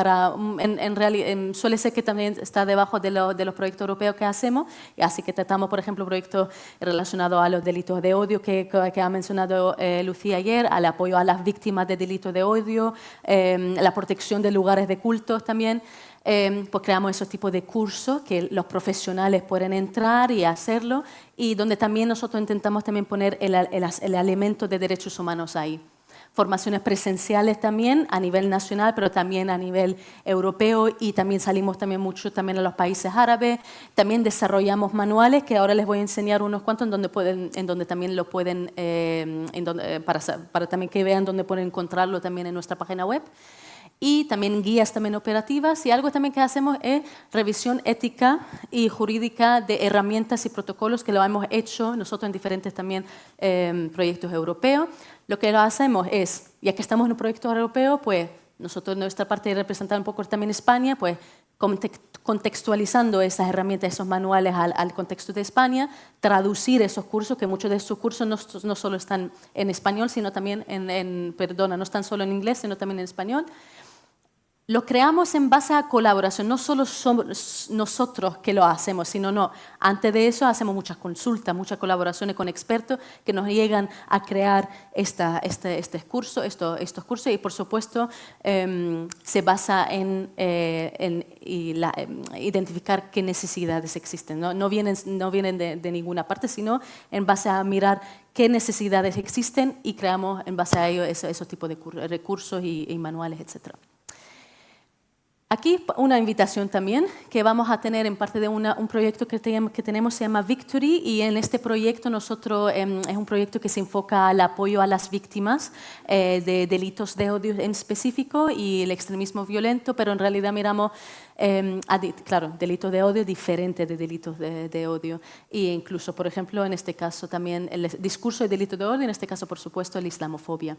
suele ser que también está debajo de los proyectos europeos que hacemos. Así que tratamos, por ejemplo, proyectos relacionados a los delitos de odio que ha mencionado Lucía ayer, al apoyo a las víctimas de delitos de odio, la protección de lugares de cultos también. Pues creamos esos tipos de cursos que los profesionales pueden entrar y hacerlo, y donde también nosotros intentamos también poner el elemento de derechos humanos ahí. formaciones presenciales también a nivel nacional, pero también a nivel europeo, y también salimos también mucho también a los países árabes. También desarrollamos manuales, que ahora les voy a enseñar unos cuantos en donde también lo pueden, para también que vean dónde pueden encontrarlo también en nuestra página web. Y también guías también operativas, y algo también que hacemos es revisión ética y jurídica de herramientas y protocolos, que lo hemos hecho nosotros en diferentes también proyectos europeos. Lo que lo hacemos es, ya que estamos en un proyecto europeo, pues nosotros nuestra parte de representar un poco también España, pues contextualizando esas herramientas, esos manuales al contexto de España, traducir esos cursos, que muchos de esos cursos no solo están en español, sino también no están solo en inglés, sino también en español. Lo creamos en base a colaboración, no solo somos nosotros que lo hacemos, sino antes de eso hacemos muchas consultas, muchas colaboraciones con expertos que nos llegan a crear estos cursos, y por supuesto se basa en identificar qué necesidades existen. No vienen de ninguna parte, sino en base a mirar qué necesidades existen, y creamos en base a ello esos tipos de recursos y manuales, etc. Aquí una invitación también, que vamos a tener en parte de un proyecto que tenemos, se llama Victory, y en este proyecto nosotros es un proyecto que se enfoca al apoyo a las víctimas de delitos de odio en específico y el extremismo violento, pero en realidad miramos, claro, delitos de odio diferentes de delitos de odio, e incluso, por ejemplo, en este caso también el discurso de delito de odio, en este caso, por supuesto, la islamofobia.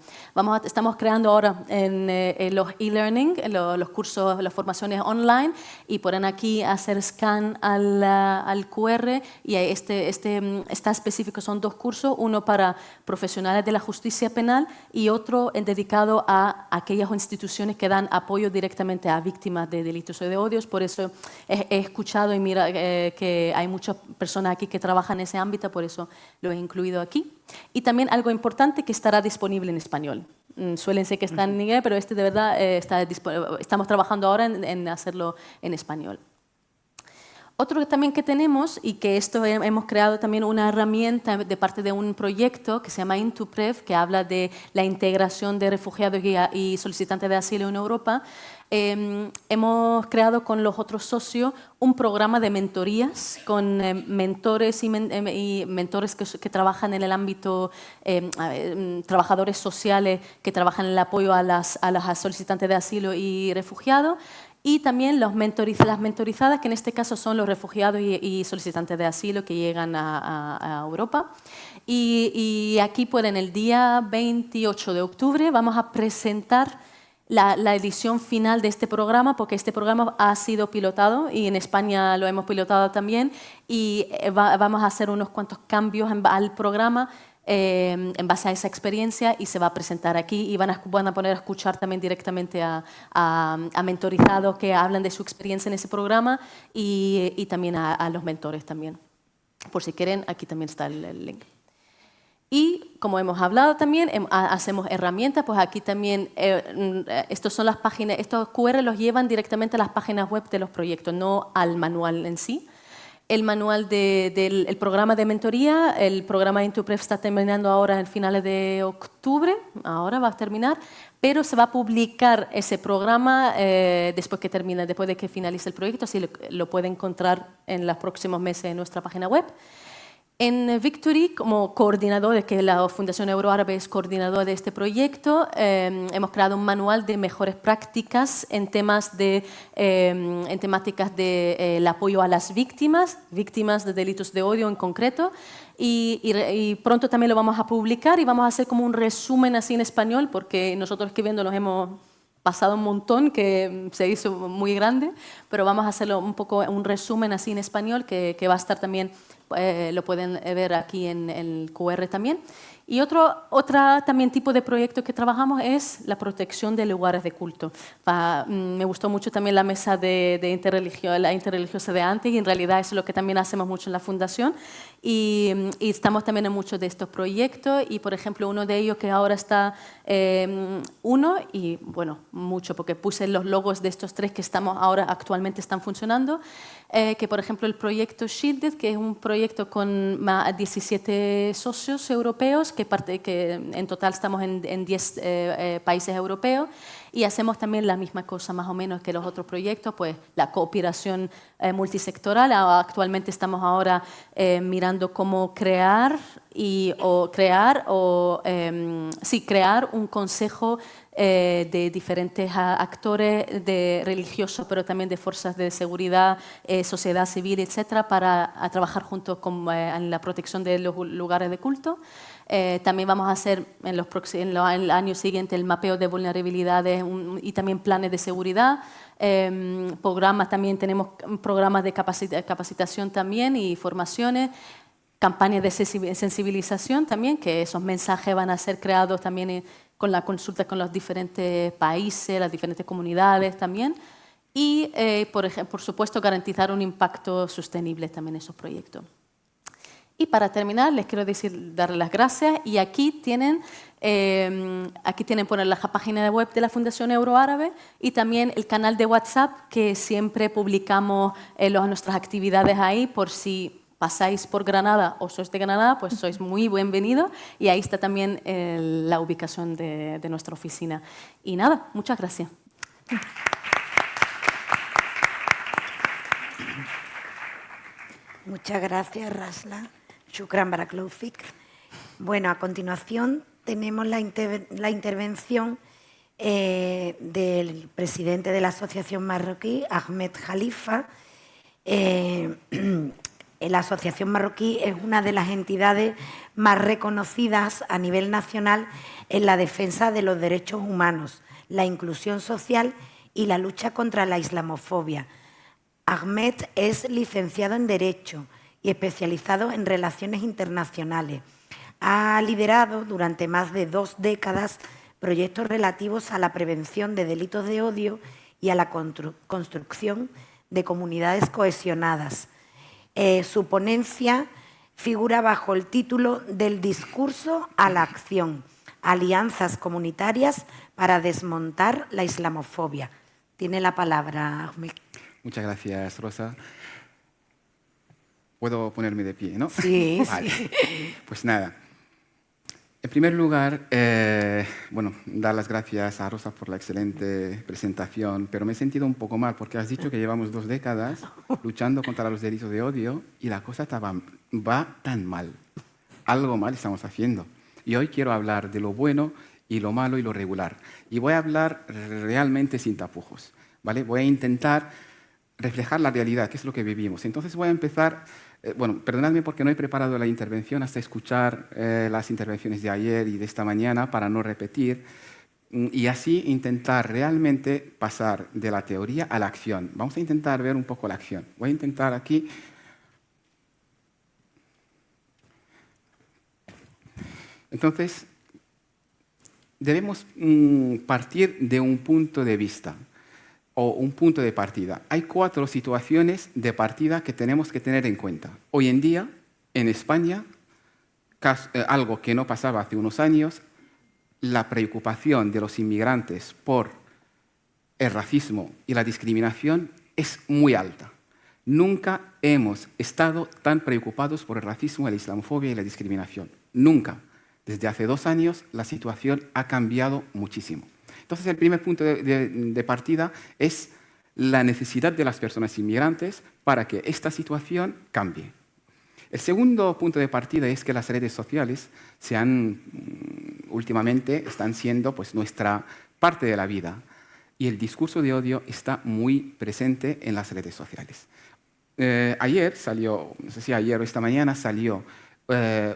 Estamos creando ahora en los e-learning, los cursos, las formaciones online, y pueden aquí hacer scan al QR, y está específico, son 2 cursos, uno para profesionales de la justicia penal y otro dedicado a aquellas instituciones que dan apoyo directamente a víctimas de delitos de odio. Por eso he escuchado y mira que hay muchas personas aquí que trabajan en ese ámbito, por eso lo he incluido aquí. Y también algo importante, que estará disponible en español. Suelen ser que están en inglés, pero de verdad estamos trabajando ahora en hacerlo en español. Otro también que tenemos, y que hemos creado también una herramienta de parte de un proyecto que se llama Intuprev, que habla de la integración de refugiados y solicitantes de asilo en Europa. Hemos creado con los otros socios un programa de mentorías con mentores y mentores que trabajan en el ámbito, trabajadores sociales que trabajan en el apoyo a las solicitantes de asilo y refugiados, y también las mentorizadas, que en este caso son los refugiados y solicitantes de asilo que llegan a Europa. Y aquí, pues, en el día 28 de octubre vamos a presentar la edición final de este programa, porque este programa ha sido pilotado y en España lo hemos pilotado también, y vamos a hacer unos cuantos cambios al programa en base a esa experiencia, y se va a presentar aquí, y van a poder escuchar también directamente a mentorizados que hablan de su experiencia en ese programa, y también a los mentores también. Por si quieren, aquí también está el link. Y como hemos hablado también, hacemos herramientas, pues aquí también, estos son las páginas, estos QR los llevan directamente a las páginas web de los proyectos, no al manual en sí. El manual del programa de mentoría, el programa Intuprev está terminando ahora en finales de octubre, ahora va a terminar, pero se va a publicar ese programa después de que finalice el proyecto, así lo pueden encontrar en los próximos meses en nuestra página web. En Victory, como coordinador, que la Fundación Euroárabe es coordinador de este proyecto, hemos creado un manual de mejores prácticas en temáticas del apoyo a las víctimas de delitos de odio en concreto, y pronto también lo vamos a publicar, y vamos a hacer como un resumen así en español, porque nosotros escribiendo nos hemos pasado un montón, que se hizo muy grande, pero vamos a hacerlo un poco un resumen así en español, que va a estar también, lo pueden ver aquí en el QR también. Y otro también tipo de proyecto que trabajamos es la protección de lugares de culto. Me gustó mucho también la mesa de la interreligiosa de antes, y en realidad eso es lo que también hacemos mucho en la Fundación, y estamos también en muchos de estos proyectos, y por ejemplo uno de ellos que ahora está, y bueno, mucho, porque puse los logos de estos 3 que ahora actualmente están funcionando, que por ejemplo el proyecto Shielded, que es un proyecto proyecto con más de 17 socios europeos, que en total estamos en 10 países europeos, y hacemos también la misma cosa más o menos que los otros proyectos, pues la cooperación multisectoral. Actualmente estamos ahora mirando cómo crear un consejo de diferentes actores religiosos, pero también de fuerzas de seguridad, sociedad civil, etcétera, para trabajar juntos en la protección de los lugares de culto. También vamos a hacer en el año siguiente el mapeo de vulnerabilidades y también planes de seguridad. También tenemos programas de capacitación también y formaciones. Campañas de sensibilización también, que esos mensajes van a ser creados también con la consulta con los diferentes países, las diferentes comunidades también. Y, por supuesto, garantizar un impacto sostenible también en esos proyectos. Y para terminar, les quiero darles las gracias. Y aquí tienen poner la página web de la Fundación Euroárabe y también el canal de WhatsApp, que siempre publicamos nuestras actividades ahí, por si pasáis por Granada o sois de Granada, pues sois muy bienvenidos, y ahí está también la ubicación de nuestra oficina. Y nada, muchas gracias. Muchas gracias, Rasla. Shukran Barakallahu Fik. Bueno, a continuación tenemos la intervención del presidente de la Asociación Marroquí, Ahmed Khalifa. La Asociación Marroquí es una de las entidades más reconocidas a nivel nacional en la defensa de los derechos humanos, la inclusión social y la lucha contra la islamofobia. Ahmed es licenciado en Derecho y especializado en Relaciones Internacionales. Ha liderado durante más de 2 décadas proyectos relativos a la prevención de delitos de odio y a la construcción de comunidades cohesionadas. Su ponencia figura bajo el título Del discurso a la acción, alianzas comunitarias para desmontar la islamofobia. Tiene la palabra, Ahmed. Muchas gracias, Rosa. ¿Puedo ponerme de pie, no? Sí, vale. sí. Pues nada. En primer lugar, dar las gracias a Rosa por la excelente presentación, pero me he sentido un poco mal porque has dicho que llevamos 2 décadas luchando contra los delitos de odio y la cosa va tan mal. Algo mal estamos haciendo. Y hoy quiero hablar de lo bueno y lo malo y lo regular. Y voy a hablar realmente sin tapujos, ¿vale? Voy a intentar reflejar la realidad, qué es lo que vivimos. Entonces voy a empezar. Perdonadme porque no he preparado la intervención hasta escuchar las intervenciones de ayer y de esta mañana para no repetir y así intentar realmente pasar de la teoría a la acción. Vamos a intentar ver un poco la acción. Voy a intentar aquí. Entonces, debemos partir de un punto de vista o un punto de partida. Hay 4 situaciones de partida que tenemos que tener en cuenta. Hoy en día, en España, algo que no pasaba hace unos años, la preocupación de los inmigrantes por el racismo y la discriminación es muy alta. Nunca hemos estado tan preocupados por el racismo, la islamofobia y la discriminación. Nunca. Desde hace 2 años la situación ha cambiado muchísimo. Entonces, el primer punto de partida es la necesidad de las personas inmigrantes para que esta situación cambie. El segundo punto de partida es que las redes sociales últimamente están siendo nuestra parte de la vida y el discurso de odio está muy presente en las redes sociales. Ayer salió, no sé si ayer o esta mañana, salió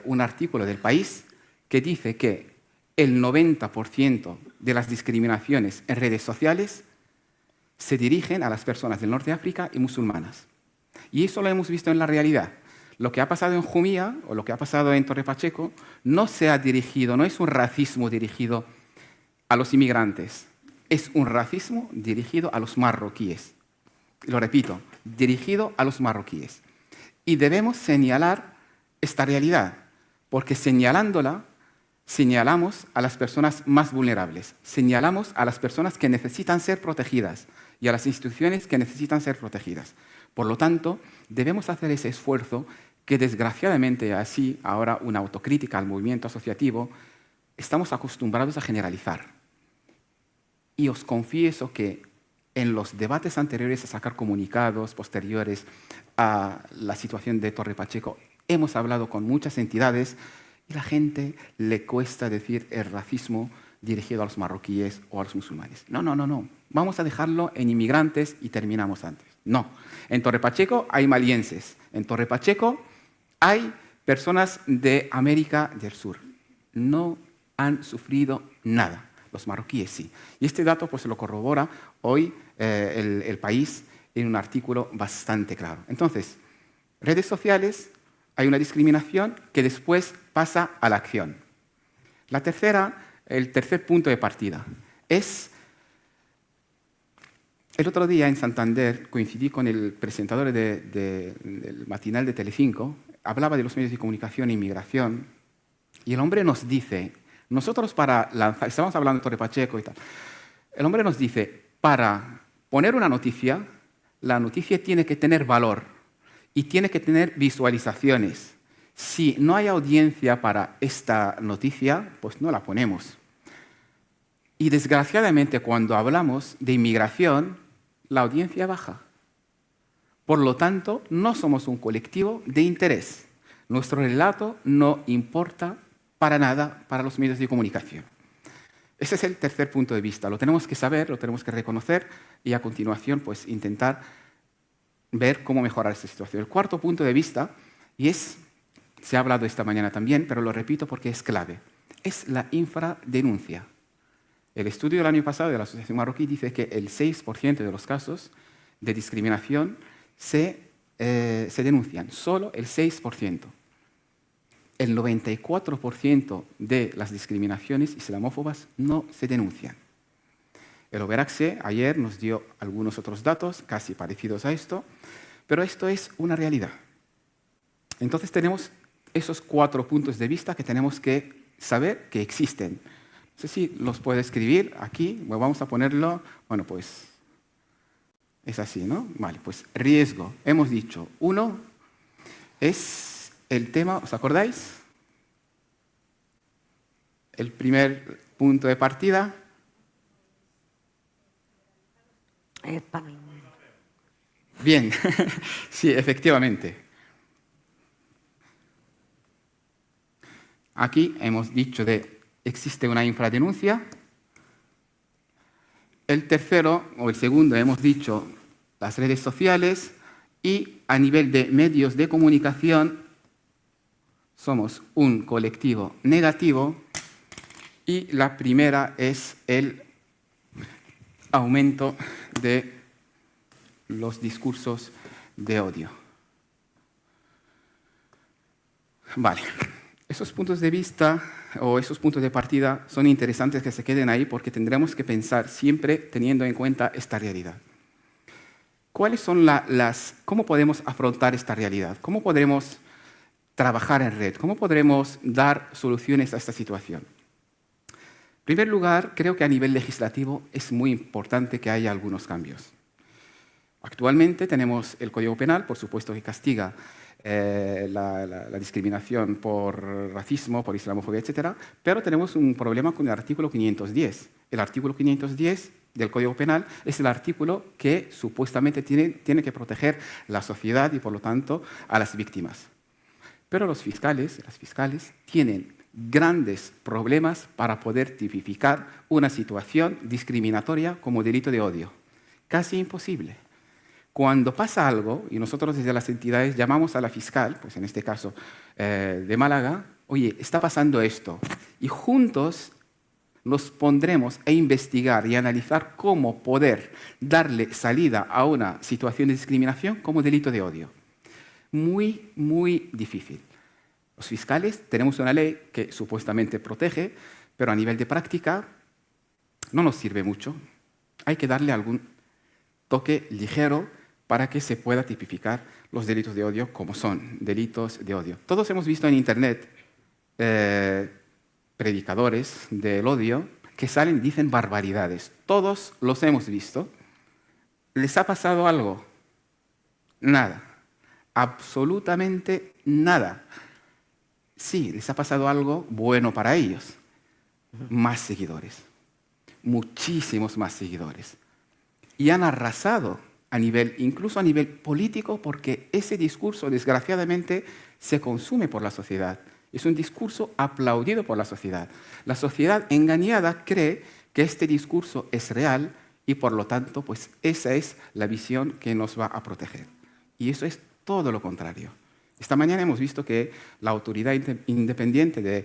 un artículo del País que dice que el 90% de las discriminaciones en redes sociales se dirigen a las personas del norte de África y musulmanas. Y eso lo hemos visto en la realidad. Lo que ha pasado en Jumía o lo que ha pasado en Torre Pacheco no es un racismo dirigido a los inmigrantes, es un racismo dirigido a los marroquíes. Lo repito, dirigido a los marroquíes. Y debemos señalar esta realidad, porque señalándola, señalamos a las personas más vulnerables, señalamos a las personas que necesitan ser protegidas y a las instituciones que necesitan ser protegidas. Por lo tanto, debemos hacer ese esfuerzo que desgraciadamente así, ahora una autocrítica al movimiento asociativo, estamos acostumbrados a generalizar. Y os confieso que en los debates anteriores a sacar comunicados posteriores a la situación de Torre Pacheco, hemos hablado con muchas entidades y a la gente le cuesta decir el racismo dirigido a los marroquíes o a los musulmanes. No, no, no, no. Vamos a dejarlo en inmigrantes y terminamos antes. No. En Torre Pacheco hay malienses. En Torre Pacheco hay personas de América del Sur. No han sufrido nada. Los marroquíes sí. Y este dato pues, lo corrobora hoy el País en un artículo bastante claro. Entonces, redes sociales, hay una discriminación que después pasa a la acción. El tercer punto de partida es... El otro día en Santander coincidí con el presentador del matinal de Telecinco, hablaba de los medios de comunicación e inmigración, y el hombre nos dice, nosotros para lanzar, estamos hablando de Torre Pacheco y tal, el hombre nos dice, para poner una noticia, la noticia tiene que tener valor y tiene que tener visualizaciones. Si no hay audiencia para esta noticia, pues no la ponemos. Y desgraciadamente cuando hablamos de inmigración, la audiencia baja. Por lo tanto, no somos un colectivo de interés. Nuestro relato no importa para nada para los medios de comunicación. Ese es el tercer punto de vista. Lo tenemos que saber, lo tenemos que reconocer y a continuación pues, intentar ver cómo mejorar esta situación. El cuarto punto de vista, y se ha hablado esta mañana también, pero lo repito porque es clave, es la infradenuncia. El estudio del año pasado de la Asociación Marroquí dice que el 6% de los casos de discriminación se denuncian, solo el 6%. El 94% de las discriminaciones islamófobas no se denuncian. El Overaxe ayer nos dio algunos otros datos casi parecidos a esto, pero esto es una realidad. Entonces tenemos esos 4 puntos de vista que tenemos que saber que existen. No sé si los puedo escribir aquí, vamos a ponerlo, bueno, pues es así, ¿no? Vale, pues riesgo. Hemos dicho, 1 es el tema, ¿os acordáis? El primer punto de partida. Bien, sí, efectivamente. Aquí hemos dicho existe una infradenuncia. El tercero, o el segundo, hemos dicho las redes sociales y a nivel de medios de comunicación somos un colectivo negativo y la primera es el aumento de los discursos de odio. Vale, esos puntos de vista o esos puntos de partida son interesantes que se queden ahí porque tendremos que pensar siempre teniendo en cuenta esta realidad. ¿Cuáles son cómo podemos afrontar esta realidad? ¿Cómo podremos trabajar en red? ¿Cómo podremos dar soluciones a esta situación? En primer lugar, creo que a nivel legislativo es muy importante que haya algunos cambios. Actualmente tenemos el Código Penal, por supuesto que castiga la discriminación por racismo, por islamofobia, etc. Pero tenemos un problema con el artículo 510. El artículo 510 del Código Penal es el artículo que supuestamente tiene que proteger la sociedad y, por lo tanto, a las víctimas. Pero las fiscales tienen grandes problemas para poder tipificar una situación discriminatoria como delito de odio. Casi imposible. Cuando pasa algo, y nosotros desde las entidades llamamos a la fiscal, pues en este caso de Málaga, oye, está pasando esto, y juntos nos pondremos a investigar y a analizar cómo poder darle salida a una situación de discriminación como delito de odio. Muy, muy difícil. Los fiscales tenemos una ley que supuestamente protege, pero a nivel de práctica no nos sirve mucho. Hay que darle algún toque ligero para que se pueda tipificar los delitos de odio como son delitos de odio. Todos hemos visto en Internet predicadores del odio que salen y dicen barbaridades. Todos los hemos visto. ¿Les ha pasado algo? Nada. absolutamente nada. Sí, les ha pasado algo bueno para ellos. Más seguidores, muchísimos más seguidores. Y han arrasado incluso a nivel político, porque ese discurso, desgraciadamente, se consume por la sociedad. Es un discurso aplaudido por la sociedad. La sociedad engañada cree que este discurso es real y, por lo tanto, pues esa es la visión que nos va a proteger. Y eso es todo lo contrario. Esta mañana hemos visto que la Autoridad Independiente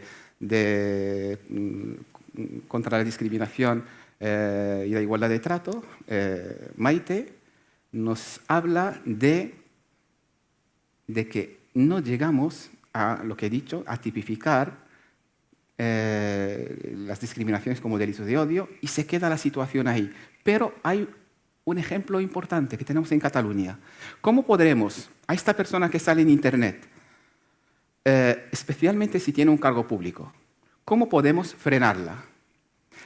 contra la discriminación y la igualdad de trato, Maite, nos habla de que no llegamos a lo que he dicho, a tipificar las discriminaciones como delitos de odio, y se queda la situación ahí. Pero hay un ejemplo importante que tenemos en Cataluña. ¿Cómo podremos a esta persona que sale en Internet, especialmente si tiene un cargo público, cómo podemos frenarla?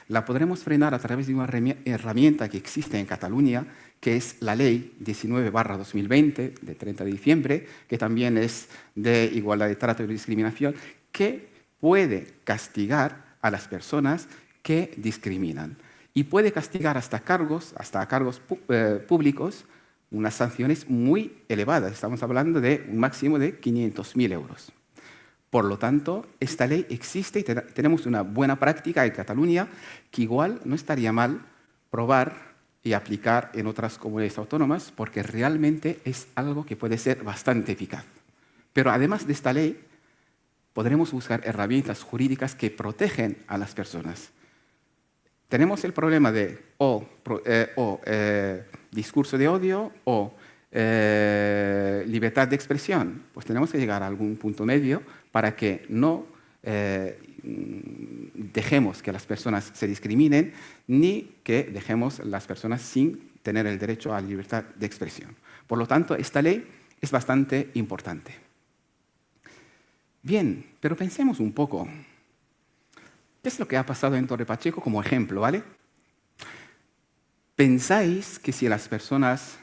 La podremos frenar a través de una herramienta que existe en Cataluña, que es la Ley 19/2020, de 30 de diciembre, que también es de igualdad de trato y discriminación, que puede castigar a las personas que discriminan. Y puede castigar hasta cargos públicos, unas sanciones muy elevadas. Estamos hablando de un máximo de 500.000 euros. Por lo tanto, esta ley existe y tenemos una buena práctica en Cataluña que igual no estaría mal probar y aplicar en otras comunidades autónomas, porque realmente es algo que puede ser bastante eficaz. Pero además de esta ley, podremos buscar herramientas jurídicas que protegen a las personas. Tenemos el problema de discurso de odio o libertad de expresión. Pues tenemos que llegar a algún punto medio para que no dejemos que las personas se discriminen, ni que dejemos a las personas sin tener el derecho a la libertad de expresión. Por lo tanto, esta ley es bastante importante. Bien, pero pensemos un poco. ¿Qué es lo que ha pasado en Torre Pacheco como ejemplo, ¿vale? ¿Pensáis que si las personas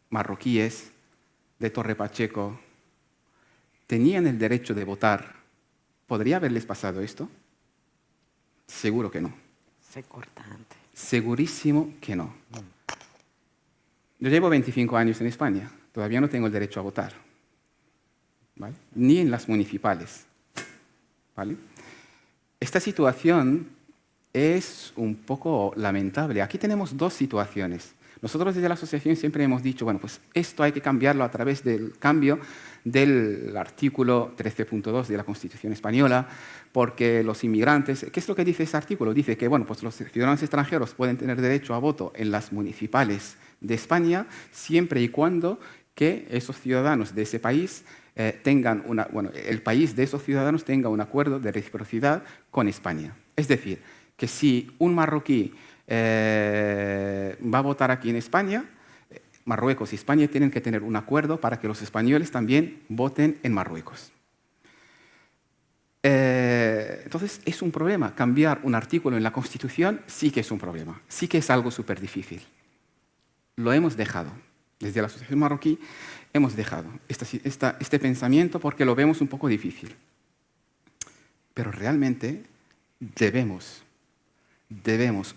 marroquíes de Torre Pacheco tenían el derecho de votar, podría haberles pasado esto? Seguro que no. Se corta antes. Segurísimo que no. Yo llevo 25 años en España, todavía no tengo el derecho a votar, ¿vale? Ni en las municipales, ¿vale? Esta situación es un poco lamentable. Aquí tenemos dos situaciones. Nosotros desde la asociación siempre hemos dicho, bueno, pues esto hay que cambiarlo a través del cambio del artículo 13.2 de la Constitución española, porque los inmigrantes, ¿qué es lo que dice ese artículo? Dice que, bueno, pues los ciudadanos extranjeros pueden tener derecho a voto en las municipales de España siempre y cuando que esos ciudadanos de ese país el país de esos ciudadanos tenga un acuerdo de reciprocidad con España. Es decir, que si un marroquí va a votar aquí en España, Marruecos y España tienen que tener un acuerdo para que los españoles también voten en Marruecos. Entonces, es un problema. Cambiar un artículo en la Constitución sí que es un problema, sí que es algo súper difícil. Lo hemos dejado. Desde la Asociación Marroquí hemos dejado este pensamiento porque lo vemos un poco difícil. Pero realmente debemos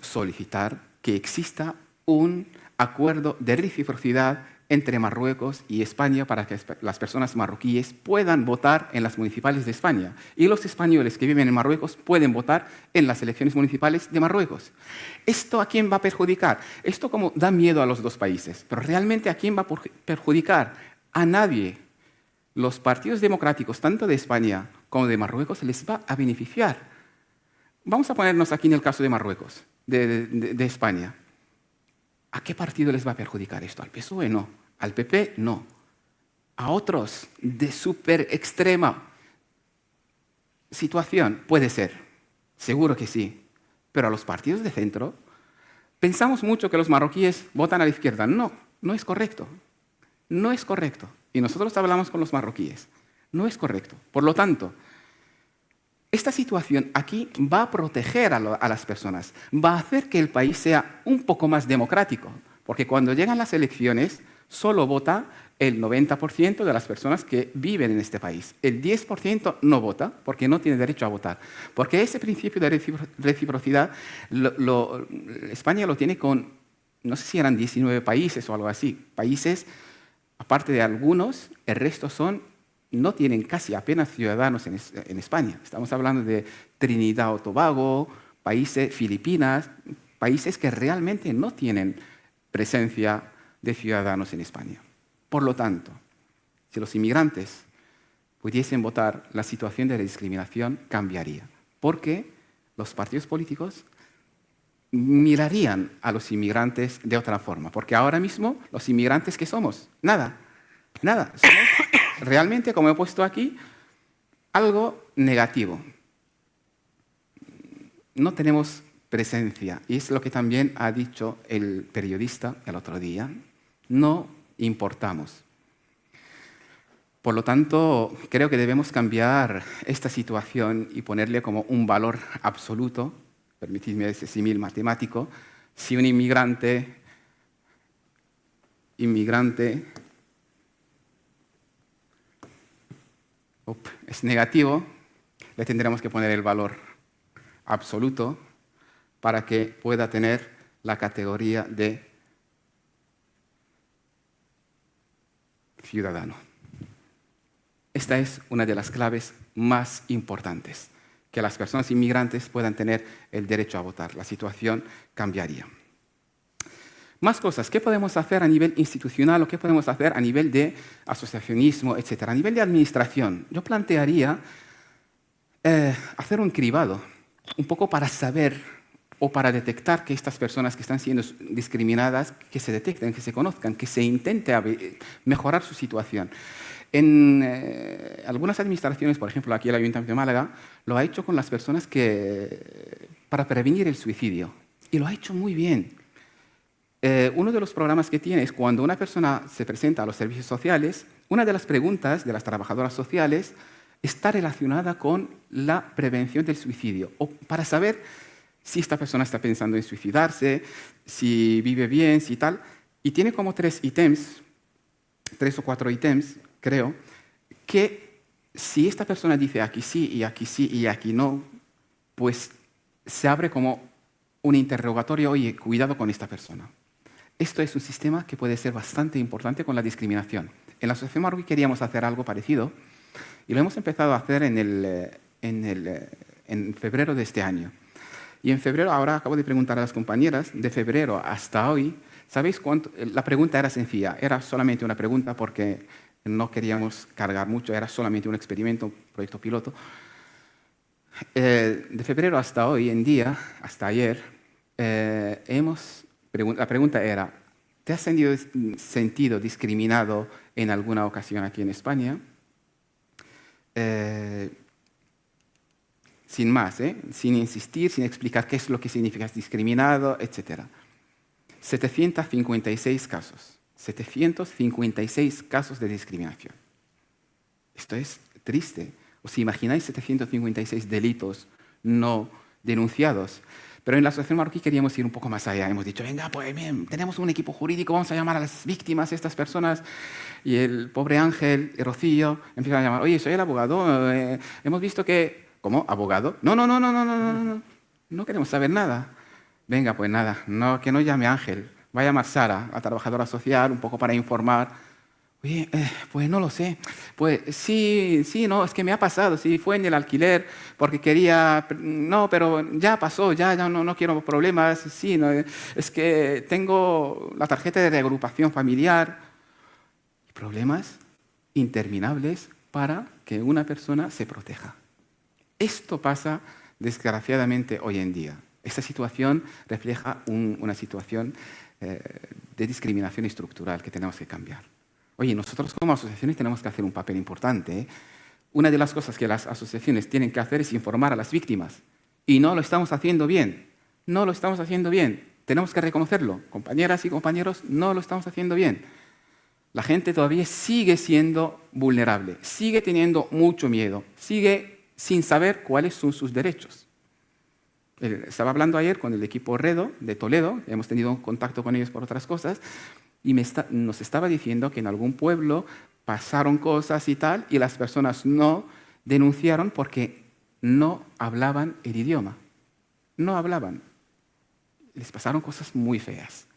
solicitar que exista un acuerdo de reciprocidad entre Marruecos y España para que las personas marroquíes puedan votar en las municipales de España y los españoles que viven en Marruecos pueden votar en las elecciones municipales de Marruecos. ¿Esto a quién va a perjudicar? Esto como da miedo a los dos países, pero realmente ¿a quién va a perjudicar? A nadie. Los partidos democráticos, tanto de España como de Marruecos, les va a beneficiar. Vamos a ponernos aquí en el caso de Marruecos, de España. ¿A qué partido les va a perjudicar esto? ¿Al PSOE? No. ¿Al PP? No. ¿A otros de súper extrema situación? Puede ser. Seguro que sí. Pero a los partidos de centro, pensamos mucho que los marroquíes votan a la izquierda. No, no es correcto. No es correcto. Y nosotros hablamos con los marroquíes. No es correcto. Por lo tanto, esta situación aquí va a proteger a las personas, va a hacer que el país sea un poco más democrático, porque cuando llegan las elecciones, solo vota el 90% de las personas que viven en este país. El 10% no vota porque no tiene derecho a votar. Porque ese principio de reciprocidad, España lo tiene con, no sé si eran 19 países o algo así. Países, aparte de algunos, el resto no tienen casi apenas ciudadanos en España. Estamos hablando de Trinidad o Tobago, países, Filipinas, países que realmente no tienen presencia de ciudadanos en España. Por lo tanto, si los inmigrantes pudiesen votar, la situación de la discriminación cambiaría, porque los partidos políticos mirarían a los inmigrantes de otra forma, porque ahora mismo los inmigrantes, ¿qué somos? Nada. Somos realmente, como he puesto aquí, algo negativo. No tenemos presencia, y es lo que también ha dicho el periodista el otro día. No importamos. Por lo tanto, creo que debemos cambiar esta situación y ponerle como un valor absoluto, permitidme ese símil matemático. Si un inmigrante es negativo, le tendremos que poner el valor absoluto para que pueda tener la categoría de ciudadano. Esta es una de las claves más importantes, que las personas inmigrantes puedan tener el derecho a votar. La situación cambiaría. Más cosas. ¿Qué podemos hacer a nivel institucional o qué podemos hacer a nivel de asociacionismo, etcétera? A nivel de administración, yo plantearía hacer un cribado, un poco para saber o para detectar que estas personas que están siendo discriminadas, que se detecten, que se conozcan, que se intente mejorar su situación. En algunas administraciones, por ejemplo, aquí el Ayuntamiento de Málaga, lo ha hecho con las personas para prevenir el suicidio. Y lo ha hecho muy bien. Uno de los programas que tiene es cuando una persona se presenta a los servicios sociales, una de las preguntas de las trabajadoras sociales está relacionada con la prevención del suicidio, o para saber si esta persona está pensando en suicidarse, si vive bien, si tal. Y tiene como 3 o 4 ítems, creo, que si esta persona dice aquí sí y aquí no, pues se abre como un interrogatorio, oye, cuidado con esta persona. Esto es un sistema que puede ser bastante importante con la discriminación. En la Asociación Marroquí queríamos hacer algo parecido y lo hemos empezado a hacer en febrero de este año. Y en febrero, ahora acabo de preguntar a las compañeras, de febrero hasta hoy, ¿sabéis cuánto? La pregunta era sencilla, era solamente una pregunta porque no queríamos cargar mucho, era solamente un experimento, un proyecto piloto. De febrero hasta hoy en día, hasta ayer, la pregunta era, ¿te has sentido discriminado en alguna ocasión aquí en España? Sin más, sin insistir, sin explicar qué es lo que significa discriminado, etc. 756 casos. 756 casos de discriminación. Esto es triste. ¿Os imagináis 756 delitos no denunciados? Pero en la Asociación Marroquí queríamos ir un poco más allá. Hemos dicho, venga, pues bien, tenemos un equipo jurídico, vamos a llamar a las víctimas, estas personas. Y el pobre Ángel y Rocío empiezan a llamar, oye, soy el abogado, hemos visto que... ¿Cómo? ¿Abogado? No. No queremos saber nada. Venga, pues nada, que no llame Ángel. Va a llamar Sara, la trabajadora social, un poco para informar. Oye, pues no lo sé. Pues sí, no, es que me ha pasado. Sí, fue en el alquiler porque quería... No, pero ya pasó, ya no quiero problemas. Sí, no, es que tengo la tarjeta de reagrupación familiar. Problemas interminables para que una persona se proteja. Esto pasa, desgraciadamente, hoy en día. Esta situación refleja una situación de discriminación estructural que tenemos que cambiar. Oye, nosotros como asociaciones tenemos que hacer un papel importante. Una de las cosas que las asociaciones tienen que hacer es informar a las víctimas. Y no lo estamos haciendo bien. No lo estamos haciendo bien. Tenemos que reconocerlo. Compañeras y compañeros, no lo estamos haciendo bien. La gente todavía sigue siendo vulnerable, sigue teniendo mucho miedo, sigue sin saber cuáles son sus derechos. Estaba hablando ayer con el equipo Redo de Toledo, hemos tenido contacto con ellos por otras cosas, y nos estaba diciendo que en algún pueblo pasaron cosas y tal, y las personas no denunciaron porque no hablaban el idioma. No hablaban. Les pasaron cosas muy feas.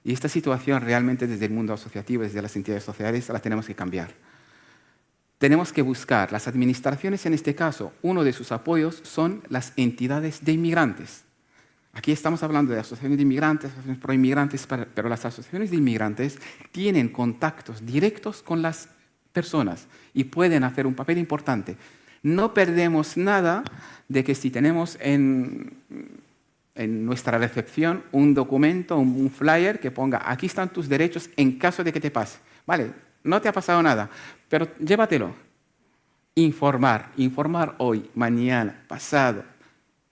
Y esta situación realmente desde el mundo asociativo, desde las entidades sociales, la tenemos que cambiar. Tenemos que buscar, las administraciones en este caso, uno de sus apoyos son las entidades de inmigrantes. Aquí estamos hablando de asociaciones de inmigrantes, asociaciones pro inmigrantes, pero las asociaciones de inmigrantes tienen contactos directos con las personas y pueden hacer un papel importante. No perdemos nada de que si tenemos en nuestra recepción un documento, un flyer que ponga aquí están tus derechos en caso de que te pase. Vale, no te ha pasado nada, pero llévatelo. Informar hoy, mañana, pasado.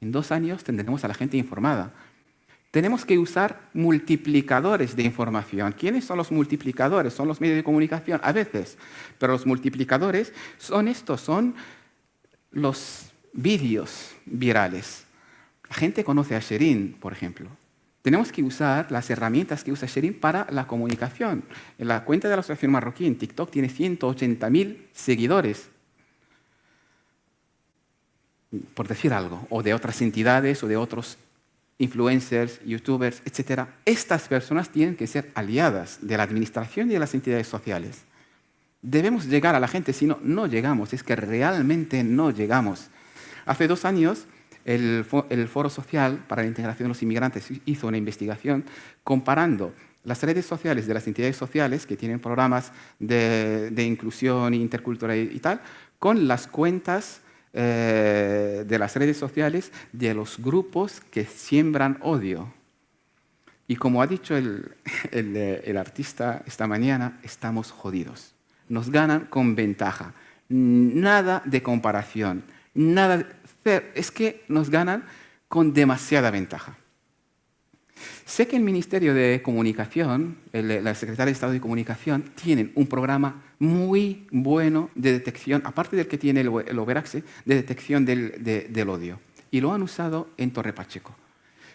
En 2 años tendremos a la gente informada. Tenemos que usar multiplicadores de información. ¿Quiénes son los multiplicadores? Son los medios de comunicación, a veces. Pero los multiplicadores son los vídeos virales. La gente conoce a Sherin, por ejemplo. Tenemos que usar las herramientas que usa Sherin para la comunicación. En la cuenta de la Asociación Marroquí en TikTok tiene 180.000 seguidores, por decir algo, o de otras entidades o de otros influencers, youtubers, etc. Estas personas tienen que ser aliadas de la administración y de las entidades sociales. Debemos llegar a la gente, si no, no llegamos, es que realmente no llegamos. Hace 2 años, el Foro Social para la Integración de los Inmigrantes hizo una investigación comparando las redes sociales de las entidades sociales que tienen programas de inclusión intercultural y tal, con las cuentas de las redes sociales de los grupos que siembran odio. Y como ha dicho el artista esta mañana, estamos jodidos. Nos ganan con ventaja. Nada de comparación. Es que nos ganan con demasiada ventaja. Sé que el Ministerio de Comunicación, la Secretaría de Estado de Comunicación, tienen un programa muy bueno de detección, aparte del que tiene el Overaxe, de detección del odio. Y lo han usado en Torre Pacheco.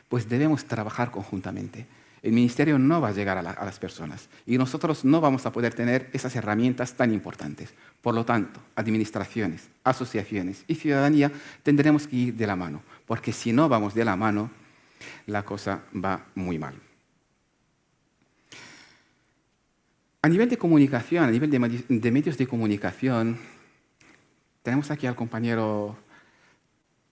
Pues debemos trabajar conjuntamente. El Ministerio no va a llegar a las personas y nosotros no vamos a poder tener esas herramientas tan importantes. Por lo tanto, administraciones, asociaciones y ciudadanía tendremos que ir de la mano, porque si no vamos de la mano, la cosa va muy mal. A nivel de comunicación, a nivel de medios de comunicación, tenemos aquí al compañero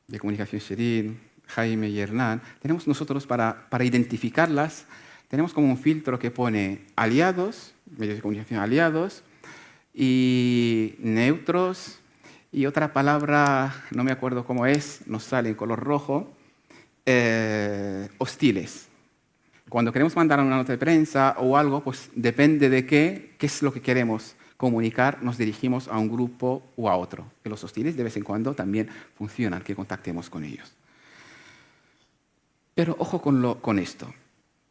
de comunicación Sherin, Jaime y Hernán. Tenemos nosotros para identificarlas, tenemos como un filtro que pone aliados, medios de comunicación aliados, y neutros, y otra palabra, no me acuerdo cómo es, nos sale en color rojo, hostiles. Cuando queremos mandar una nota de prensa o algo, pues depende de qué es lo que queremos comunicar, nos dirigimos a un grupo o a otro. Y los hostiles de vez en cuando también funcionan, que contactemos con ellos. Pero ojo con esto.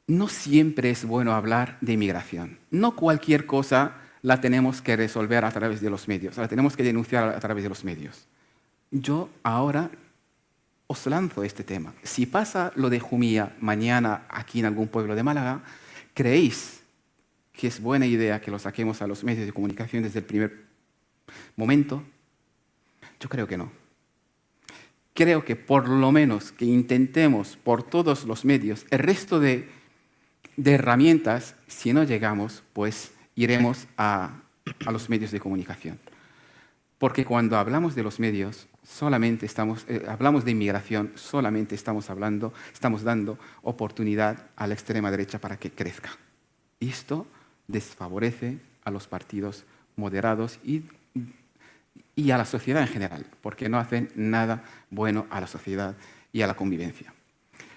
No siempre es bueno hablar de inmigración. No cualquier cosa la tenemos que resolver a través de los medios, la tenemos que denunciar a través de los medios. Yo ahora os lanzo este tema. Si pasa lo de Jumilla mañana aquí en algún pueblo de Málaga, ¿creéis que es buena idea que lo saquemos a los medios de comunicación desde el primer momento? Yo creo que no. Creo que por lo menos que intentemos por todos los medios, el resto de herramientas, si no llegamos, pues iremos a los medios de comunicación. Porque cuando hablamos de los medios, solamente hablamos de inmigración, solamente estamos dando oportunidad a la extrema derecha para que crezca. Y esto desfavorece a los partidos moderados y a la sociedad en general, porque no hacen nada bueno a la sociedad y a la convivencia.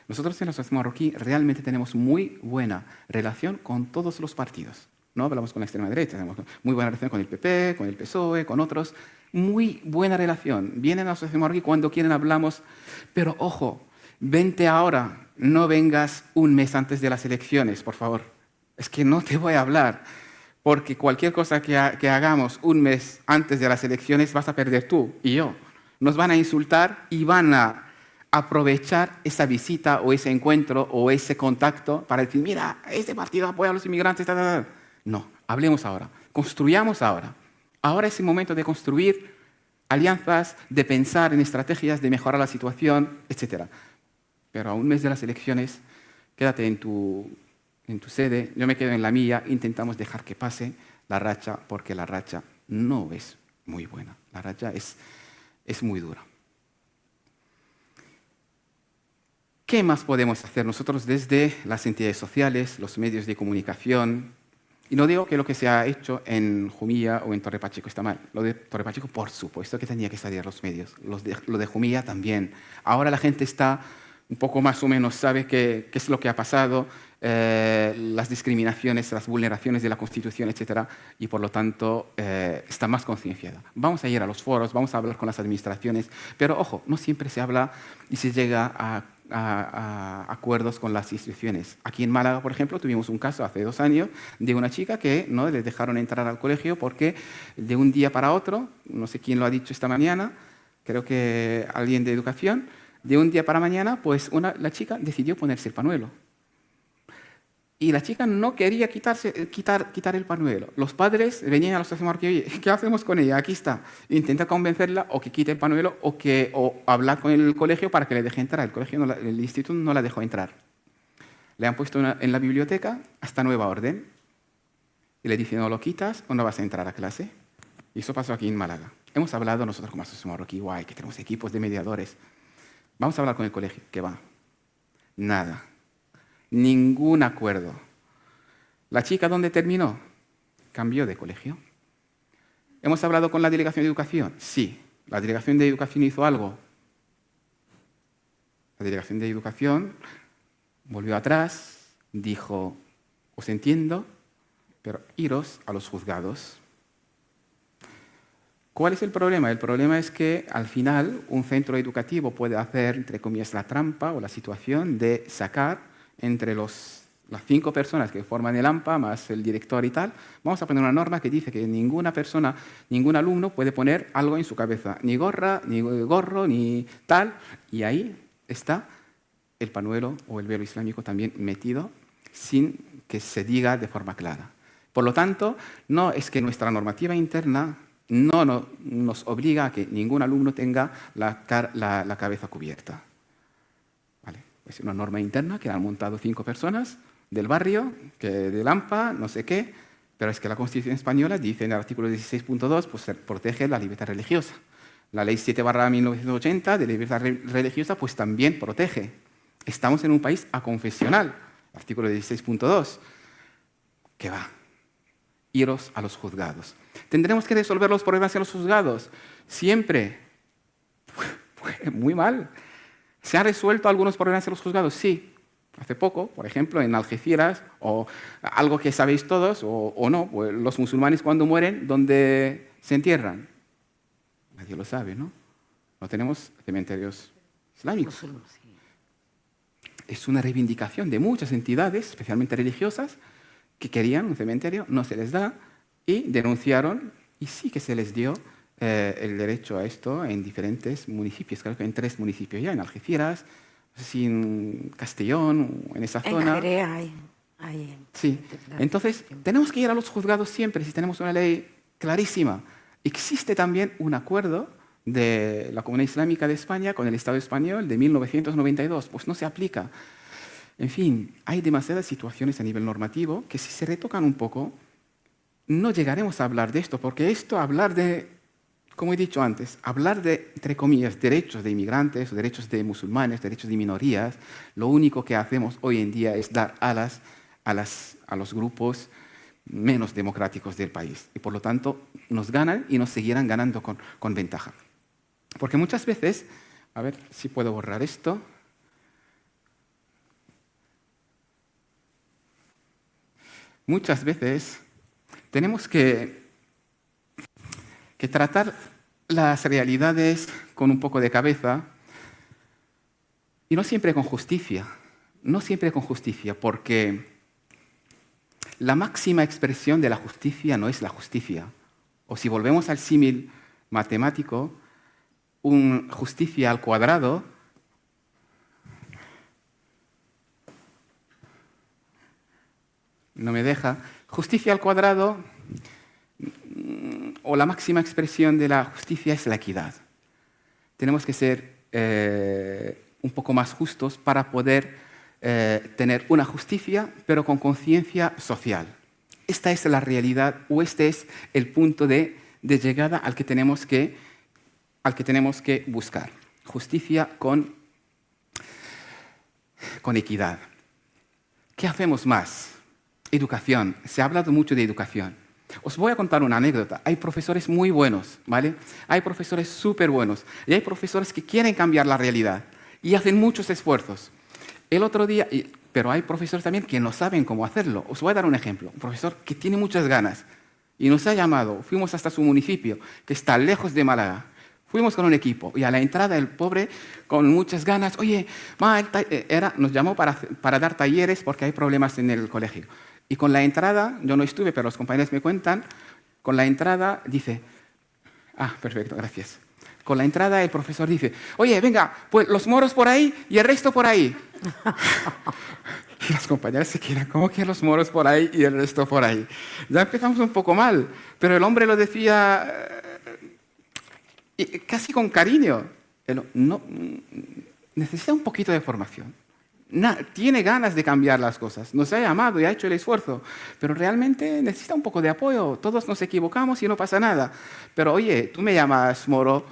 Nosotros en la Asociación Marroquí realmente tenemos muy buena relación con todos los partidos. No hablamos con la extrema derecha, tenemos muy buena relación con el PP, con el PSOE, con otros. Muy buena relación. Vienen a la Asociación Marroquí cuando quieren hablamos, pero ojo, vente ahora, no vengas un mes antes de las elecciones, por favor. Es que no te voy a hablar, porque cualquier cosa que hagamos un mes antes de las elecciones vas a perder tú y yo. Nos van a insultar y van a aprovechar esa visita o ese encuentro o ese contacto para decir, mira, este partido apoya a los inmigrantes. No, hablemos ahora, construyamos ahora. Ahora es el momento de construir alianzas, de pensar en estrategias, de mejorar la situación, etc. Pero a un mes de las elecciones, quédate en tu sede, yo me quedo en la mía, intentamos dejar que pase la racha, porque la racha no es muy buena, la racha es muy dura. ¿Qué más podemos hacer nosotros desde las entidades sociales, los medios de comunicación? Y no digo que lo que se ha hecho en Jumilla o en Torre Pacheco está mal. Lo de Torre Pacheco, por supuesto que tenía que salir a los medios. Lo de Jumilla también. Ahora la gente está un poco más o menos, sabe qué es lo que ha pasado, las discriminaciones, las vulneraciones de la Constitución, etc. Y por lo tanto está más concienciada. Vamos a ir a los foros, vamos a hablar con las administraciones. Pero ojo, no siempre se habla y se llega a acuerdos con las instituciones. Aquí en Málaga, por ejemplo, tuvimos un caso hace 2 años de una chica que no le dejaron entrar al colegio porque de un día para otro, no sé quién lo ha dicho esta mañana, creo que alguien de educación, de un día para mañana, pues la chica decidió ponerse el pañuelo. Y la chica no quería quitar el pañuelo. Los padres venían a la asociación marroquí, oye, ¿qué hacemos con ella? Aquí está. Intenta convencerla o que quite el pañuelo o hablar con el colegio para que le deje entrar. El instituto no la dejó entrar. Le han puesto en la biblioteca hasta nueva orden. Y le dicen, o lo quitas o no vas a entrar a clase. Y eso pasó aquí en Málaga. Hemos hablado nosotros como asociación marroquí, guay, que tenemos equipos de mediadores. Vamos a hablar con el colegio. ¿Qué va? Nada. Ningún acuerdo. ¿La chica dónde terminó? Cambió de colegio. ¿Hemos hablado con la Delegación de Educación? Sí. ¿La Delegación de Educación hizo algo? La Delegación de Educación volvió atrás, dijo, os entiendo, pero iros a los juzgados. ¿Cuál es el problema? El problema es que al final un centro educativo puede hacer, entre comillas, la trampa o la situación de sacar entre las 5 personas que forman el AMPA, más el director y tal, vamos a poner una norma que dice que ninguna persona, ningún alumno puede poner algo en su cabeza, ni gorra, ni gorro, ni tal, y ahí está el pañuelo o el velo islámico también metido sin que se diga de forma clara. Por lo tanto, no es que nuestra normativa interna no nos obliga a que ningún alumno tenga la cabeza cubierta. Es una norma interna que han montado 5 personas del barrio, del AMPA, no sé qué, pero es que la Constitución española dice en el artículo 16.2 pues protege la libertad religiosa. La Ley 7/1980 de libertad religiosa pues también protege. Estamos en un país aconfesional, artículo 16.2. ¿Qué va? Iros a los juzgados. ¿Tendremos que resolver los problemas en los juzgados? Siempre. Muy mal. ¿Se han resuelto algunos problemas en los juzgados? Sí. Hace poco, por ejemplo, en Algeciras, o algo que sabéis todos, o no, pues los musulmanes cuando mueren, ¿dónde se entierran? Nadie lo sabe, ¿no? No tenemos cementerios islámicos. Es una reivindicación de muchas entidades, especialmente religiosas, que querían un cementerio, no se les da, y denunciaron, y sí que se les dio el derecho a esto en diferentes municipios, creo que en 3 municipios ya, en Algeciras, no sé si en Castellón, en esa zona. En Jerez hay. Sí, entonces tenemos que ir a los juzgados siempre si tenemos una ley clarísima. Existe también un acuerdo de la Comunidad Islámica de España con el Estado español de 1992, pues no se aplica. En fin, hay demasiadas situaciones a nivel normativo que si se retocan un poco, no llegaremos a hablar de esto, porque hablar de, como he dicho antes, hablar de, entre comillas, derechos de inmigrantes, derechos de musulmanes, derechos de minorías, lo único que hacemos hoy en día es dar alas a los grupos menos democráticos del país. Y por lo tanto, nos ganan y nos seguirán ganando con ventaja. Porque muchas veces, a ver si puedo borrar esto. Muchas veces tenemos que tratar las realidades con un poco de cabeza y no siempre con justicia. No siempre con justicia, porque la máxima expresión de la justicia no es la justicia. O si volvemos al símil matemático, justicia al cuadrado no me deja. Justicia al cuadrado, o la máxima expresión de la justicia es la equidad. Tenemos que ser un poco más justos para poder tener una justicia, pero con conciencia social. Esta es la realidad, o este es el punto de llegada al que tenemos que buscar. Justicia con equidad. ¿Qué hacemos más? Educación. Se ha hablado mucho de educación. Os voy a contar una anécdota. Hay profesores muy buenos, ¿vale? Hay profesores súper buenos. Y hay profesores que quieren cambiar la realidad y hacen muchos esfuerzos. El otro día, pero hay profesores también que no saben cómo hacerlo. Os voy a dar un ejemplo. Un profesor que tiene muchas ganas y nos ha llamado. Fuimos hasta su municipio, que está lejos de Málaga. Fuimos con un equipo y a la entrada el pobre, con muchas ganas, oye, nos llamó para dar talleres porque hay problemas en el colegio. Y con la entrada, yo no estuve, pero los compañeros me cuentan, con la entrada dice, perfecto, gracias. Con la entrada el profesor dice, oye, venga, pues los moros por ahí y el resto por ahí. Y los compañeros se quedan, ¿cómo que los moros por ahí y el resto por ahí? Ya empezamos un poco mal, pero el hombre lo decía casi con cariño. No, necesita un poquito de formación. Tiene ganas de cambiar las cosas, nos ha llamado y ha hecho el esfuerzo, pero realmente necesita un poco de apoyo. Todos nos equivocamos y no pasa nada. Pero oye, tú me llamas moro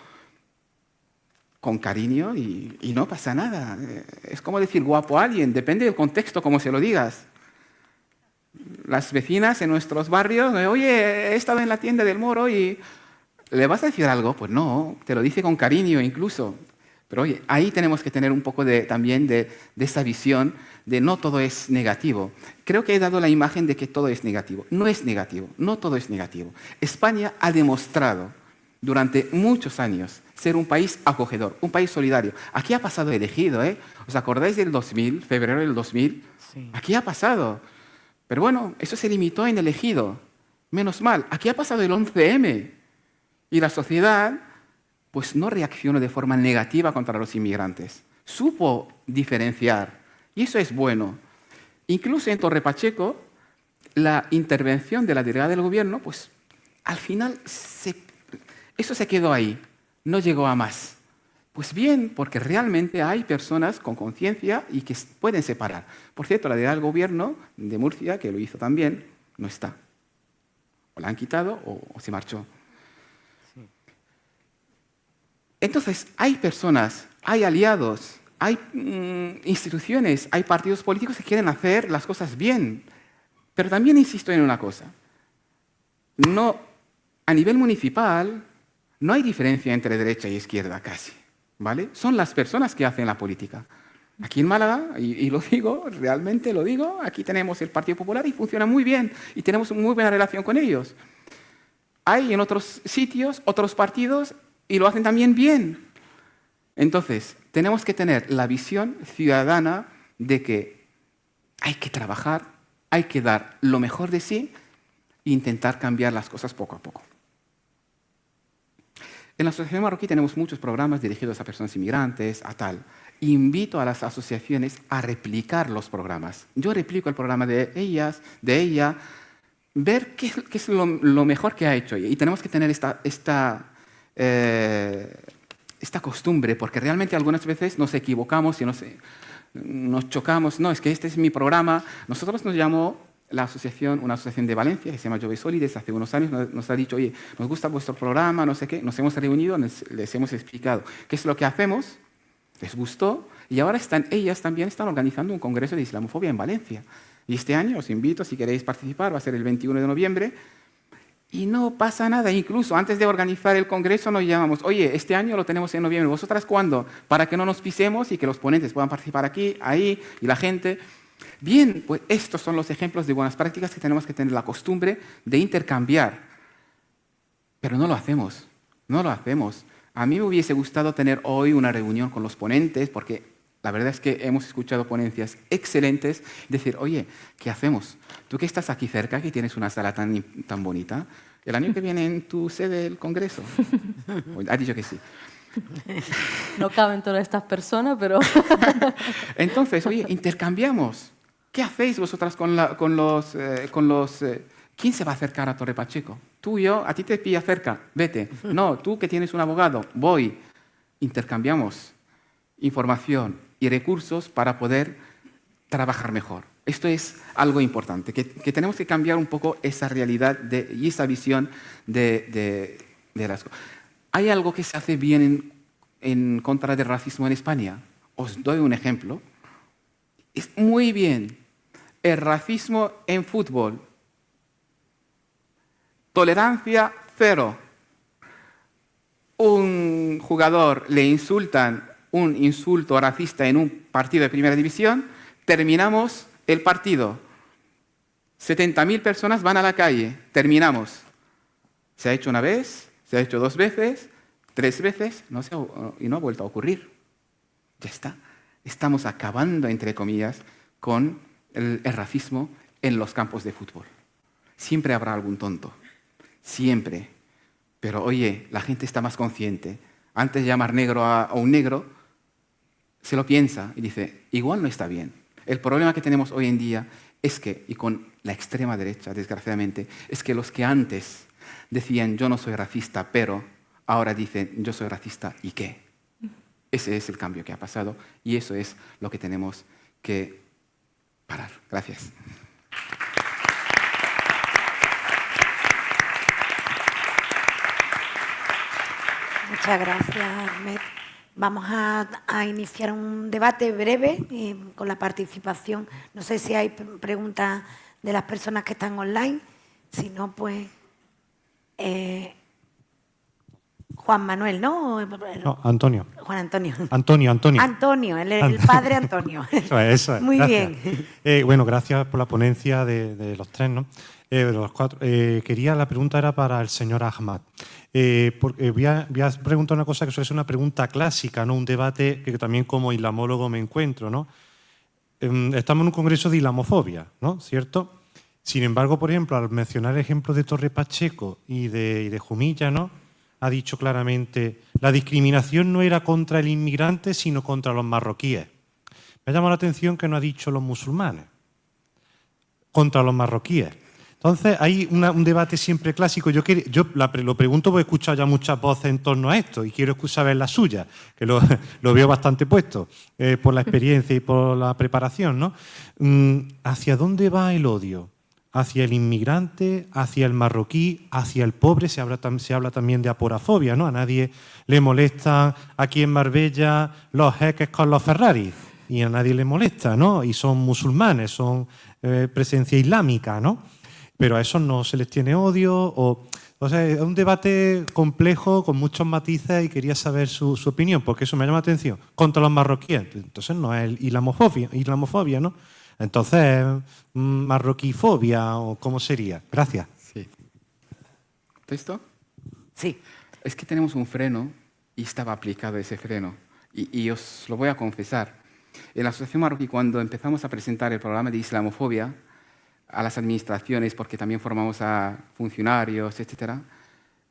con cariño y no pasa nada. Es como decir guapo a alguien, depende del contexto, como se lo digas. Las vecinas en nuestros barrios, oye, he estado en la tienda del moro y ¿le vas a decir algo? Pues no, te lo dice con cariño incluso. Pero oye, ahí tenemos que tener un poco también de esa visión de no todo es negativo. Creo que he dado la imagen de que todo es negativo. No es negativo, no todo es negativo. España ha demostrado durante muchos años ser un país acogedor, un país solidario. Aquí ha pasado elegido, ¿eh? ¿Os acordáis del 2000, febrero del 2000? Sí. Aquí ha pasado. Pero bueno, eso se limitó en elegido. Menos mal, aquí ha pasado el 11M. Y la sociedad pues no reaccionó de forma negativa contra los inmigrantes. Supo diferenciar, y eso es bueno. Incluso en Torre Pacheco, la intervención de la delegada del gobierno, pues al final eso se quedó ahí, no llegó a más. Pues bien, porque realmente hay personas con conciencia y que pueden separar. Por cierto, la delegada del gobierno de Murcia, que lo hizo también, no está. O la han quitado o se marchó. Entonces, hay personas, hay aliados, hay instituciones, hay partidos políticos que quieren hacer las cosas bien. Pero también insisto en una cosa. No, a nivel municipal no hay diferencia entre derecha y izquierda casi, ¿vale? Son las personas que hacen la política. Aquí en Málaga, y lo digo, realmente lo digo, aquí tenemos el Partido Popular y funciona muy bien y tenemos una muy buena relación con ellos. Hay en otros sitios, otros partidos, y lo hacen también bien. Entonces, tenemos que tener la visión ciudadana de que hay que trabajar, hay que dar lo mejor de sí e intentar cambiar las cosas poco a poco. En la Asociación Marroquí tenemos muchos programas dirigidos a personas inmigrantes, a tal. Invito a las asociaciones a replicar los programas. Yo replico el programa de ella, ver qué es lo mejor que ha hecho. Y tenemos que tener esta costumbre, porque realmente algunas veces nos equivocamos y nos chocamos. No, es que este es mi programa. Nosotros nos llamó una asociación de Valencia, que se llama Jove Solides, hace unos años nos ha dicho, oye, nos gusta vuestro programa, no sé qué. Nos hemos reunido, les hemos explicado qué es lo que hacemos, les gustó, y ahora ellas también están organizando un congreso de islamofobia en Valencia. Y este año os invito, si queréis participar, va a ser el 21 de noviembre, y no pasa nada. Incluso antes de organizar el congreso nos llamamos, oye, este año lo tenemos en noviembre, ¿vosotras cuándo? Para que no nos pisemos y que los ponentes puedan participar aquí, ahí, y la gente. Bien, pues estos son los ejemplos de buenas prácticas que tenemos que tener la costumbre de intercambiar. Pero no lo hacemos, no lo hacemos. A mí me hubiese gustado tener hoy una reunión con los ponentes, porque la verdad es que hemos escuchado ponencias excelentes. Decir, oye, ¿qué hacemos? Tú que estás aquí cerca, que tienes una sala tan bonita, ¿el año que viene en tu sede el congreso? Ha dicho que sí. No caben todas estas personas, pero... Entonces, oye, intercambiamos. ¿Qué hacéis vosotras ¿Quién se va a acercar a Torre Pacheco? Tú y yo, a ti te pilla cerca, vete. No, tú que tienes un abogado, voy. Intercambiamos información y recursos para poder trabajar mejor. Esto es algo importante, que tenemos que cambiar un poco esa realidad y esa visión de las cosas. ¿Hay algo que se hace bien en contra del racismo en España? Os doy un ejemplo. Es muy bien. El racismo en fútbol. Tolerancia cero. Un jugador le insultan un insulto racista en un partido de primera división, terminamos el partido. 70.000 personas van a la calle, terminamos. Se ha hecho una vez, se ha hecho 2 veces, 3 veces, y no ha vuelto a ocurrir. Ya está. Estamos acabando, entre comillas, con el racismo en los campos de fútbol. Siempre habrá algún tonto. Siempre. Pero oye, la gente está más consciente. Antes de llamar negro a un negro, se lo piensa y dice, igual no está bien. El problema que tenemos hoy en día es que, y con la extrema derecha, desgraciadamente, es que los que antes decían yo no soy racista, pero ahora dicen yo soy racista, ¿y qué? Ese es el cambio que ha pasado y eso es lo que tenemos que parar. Gracias. Muchas gracias, Ahmed. Vamos a iniciar un debate breve con la participación. No sé si hay preguntas de las personas que están online. Si no, pues... Juan Manuel, ¿no? No, Antonio. Juan Antonio. Antonio. Antonio, el padre Antonio. Eso es. Muy gracias. bien. Bueno, gracias por la ponencia de los 3, ¿no? De los 4. La pregunta era para el señor Ahmad. Voy a preguntar una cosa que suele ser una pregunta clásica, ¿no? Un debate que también como islamólogo me encuentro, ¿no? Estamos en un congreso de islamofobia, ¿no? ¿Cierto? Sin embargo, por ejemplo, al mencionar el ejemplo de Torre Pacheco y de Jumilla, ¿no? Ha dicho claramente, la discriminación no era contra el inmigrante, sino contra los marroquíes. Me ha llamado la atención que no ha dicho los musulmanes, contra los marroquíes. Entonces, hay un debate siempre clásico. Yo lo pregunto porque he escuchado ya muchas voces en torno a esto y quiero saber la suya, que lo veo bastante puesto por la experiencia y por la preparación, ¿no? ¿Hacia dónde va el odio? ¿Hacia el inmigrante, hacia el marroquí, hacia el pobre? Se habla también de aporafobia, ¿no? A nadie le molesta aquí en Marbella los jeques con los Ferrari y a nadie le molesta, ¿no? Y son musulmanes, son presencia islámica, ¿no? Pero a esos no se les tiene odio. O sea, es un debate complejo con muchos matices y quería saber su opinión, porque eso me llama la atención. Contra los marroquíes, entonces no es islamofobia, ¿no? Entonces, marroquifobia o cómo sería. Gracias. Sí. ¿Texto? Sí. Es que tenemos un freno y estaba aplicado ese freno. Y os lo voy a confesar. En la Asociación Marroquí, cuando empezamos a presentar el programa de islamofobia a las administraciones, porque también formamos a funcionarios, etc.,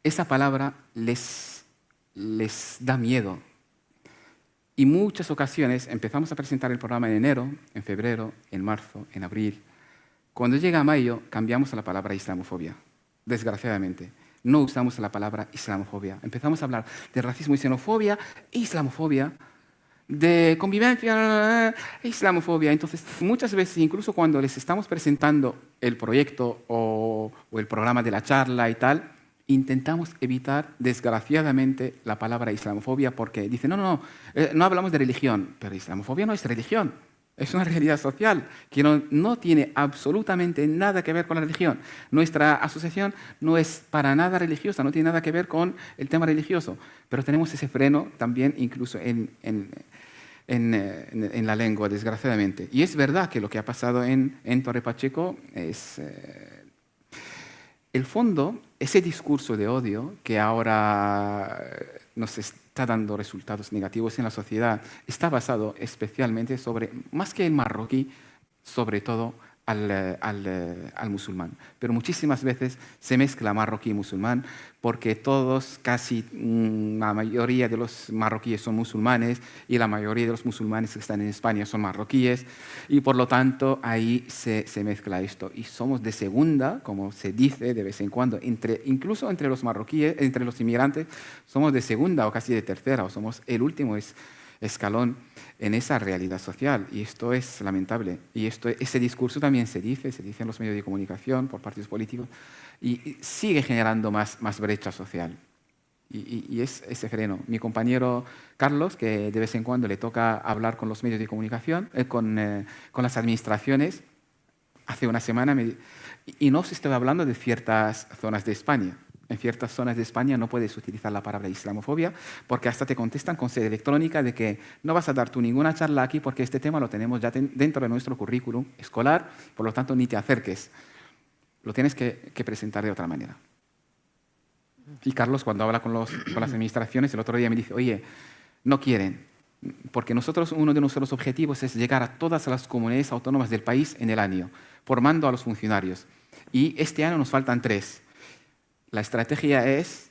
esa palabra les da miedo. Y muchas ocasiones empezamos a presentar el programa en enero, en febrero, en marzo, en abril. Cuando llega mayo, cambiamos a la palabra islamofobia, desgraciadamente. No usamos la palabra islamofobia. Empezamos a hablar de racismo y xenofobia, islamofobia, de convivencia, islamofobia. Entonces, muchas veces, incluso cuando les estamos presentando el proyecto o el programa de la charla y tal, intentamos evitar, desgraciadamente, la palabra islamofobia porque dicen, no hablamos de religión, pero islamofobia no es religión, es una realidad social que no tiene absolutamente nada que ver con la religión. Nuestra asociación no es para nada religiosa, no tiene nada que ver con el tema religioso, pero tenemos ese freno también incluso en la lengua, desgraciadamente. Y es verdad que lo que ha pasado en Torre Pacheco es... el fondo, ese discurso de odio que ahora nos está dando resultados negativos en la sociedad, está basado especialmente más que el marroquí, sobre todo al musulmán. Pero muchísimas veces se mezcla marroquí y musulmán porque todos, casi la mayoría de los marroquíes son musulmanes y la mayoría de los musulmanes que están en España son marroquíes y por lo tanto ahí se mezcla esto. Y somos de segunda, como se dice de vez en cuando, incluso entre los marroquíes, entre los inmigrantes, somos de segunda o casi de tercera, o somos el último escalón en esa realidad social, y esto es lamentable. Y ese discurso también se dice en los medios de comunicación por partidos políticos, y sigue generando más brecha social. Y es ese freno. Mi compañero Carlos, que de vez en cuando le toca hablar con los medios de comunicación, con las administraciones, hace una semana y no se estaba hablando de ciertas zonas de España. En ciertas zonas de España no puedes utilizar la palabra islamofobia porque hasta te contestan con sede electrónica de que no vas a dar tú ninguna charla aquí porque este tema lo tenemos ya dentro de nuestro currículum escolar, por lo tanto ni te acerques. Lo tienes que presentar de otra manera. Y Carlos, cuando habla con las administraciones, el otro día me dice, oye, no quieren, porque uno de nuestros objetivos es llegar a todas las comunidades autónomas del país en el año, formando a los funcionarios. Y este año nos faltan 3. La estrategia es,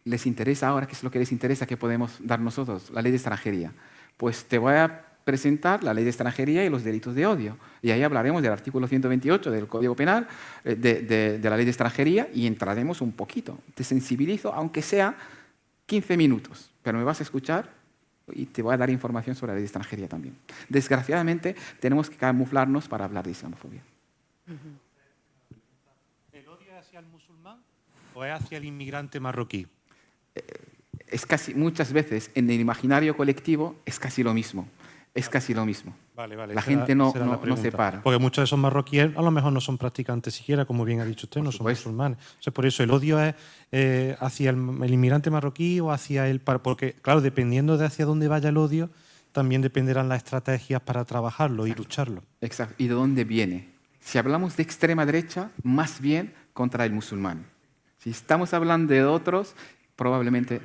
¿les interesa ahora? ¿Qué es lo que les interesa que podemos dar nosotros? La ley de extranjería. Pues te voy a presentar la ley de extranjería y los delitos de odio. Y ahí hablaremos del artículo 128 del Código Penal, de la ley de extranjería, y entraremos un poquito. Te sensibilizo, aunque sea 15 minutos, pero me vas a escuchar y te voy a dar información sobre la ley de extranjería también. Desgraciadamente, tenemos que camuflarnos para hablar de islamofobia. ¿El odio es hacia el musulmán o es hacia el inmigrante marroquí? Es casi, muchas veces, en el imaginario colectivo, es casi lo mismo. Es casi lo mismo. Vale, la gente no separa. Porque muchos de esos marroquíes a lo mejor no son practicantes siquiera, como bien ha dicho usted, no son musulmanes. O sea, por eso el odio es hacia el inmigrante marroquí o hacia él. Porque, claro, dependiendo de hacia dónde vaya el odio, también dependerán las estrategias para trabajarlo y lucharlo. Exacto. ¿Y de dónde viene? Si hablamos de extrema derecha, más bien contra el musulmán. Si estamos hablando de otros, probablemente...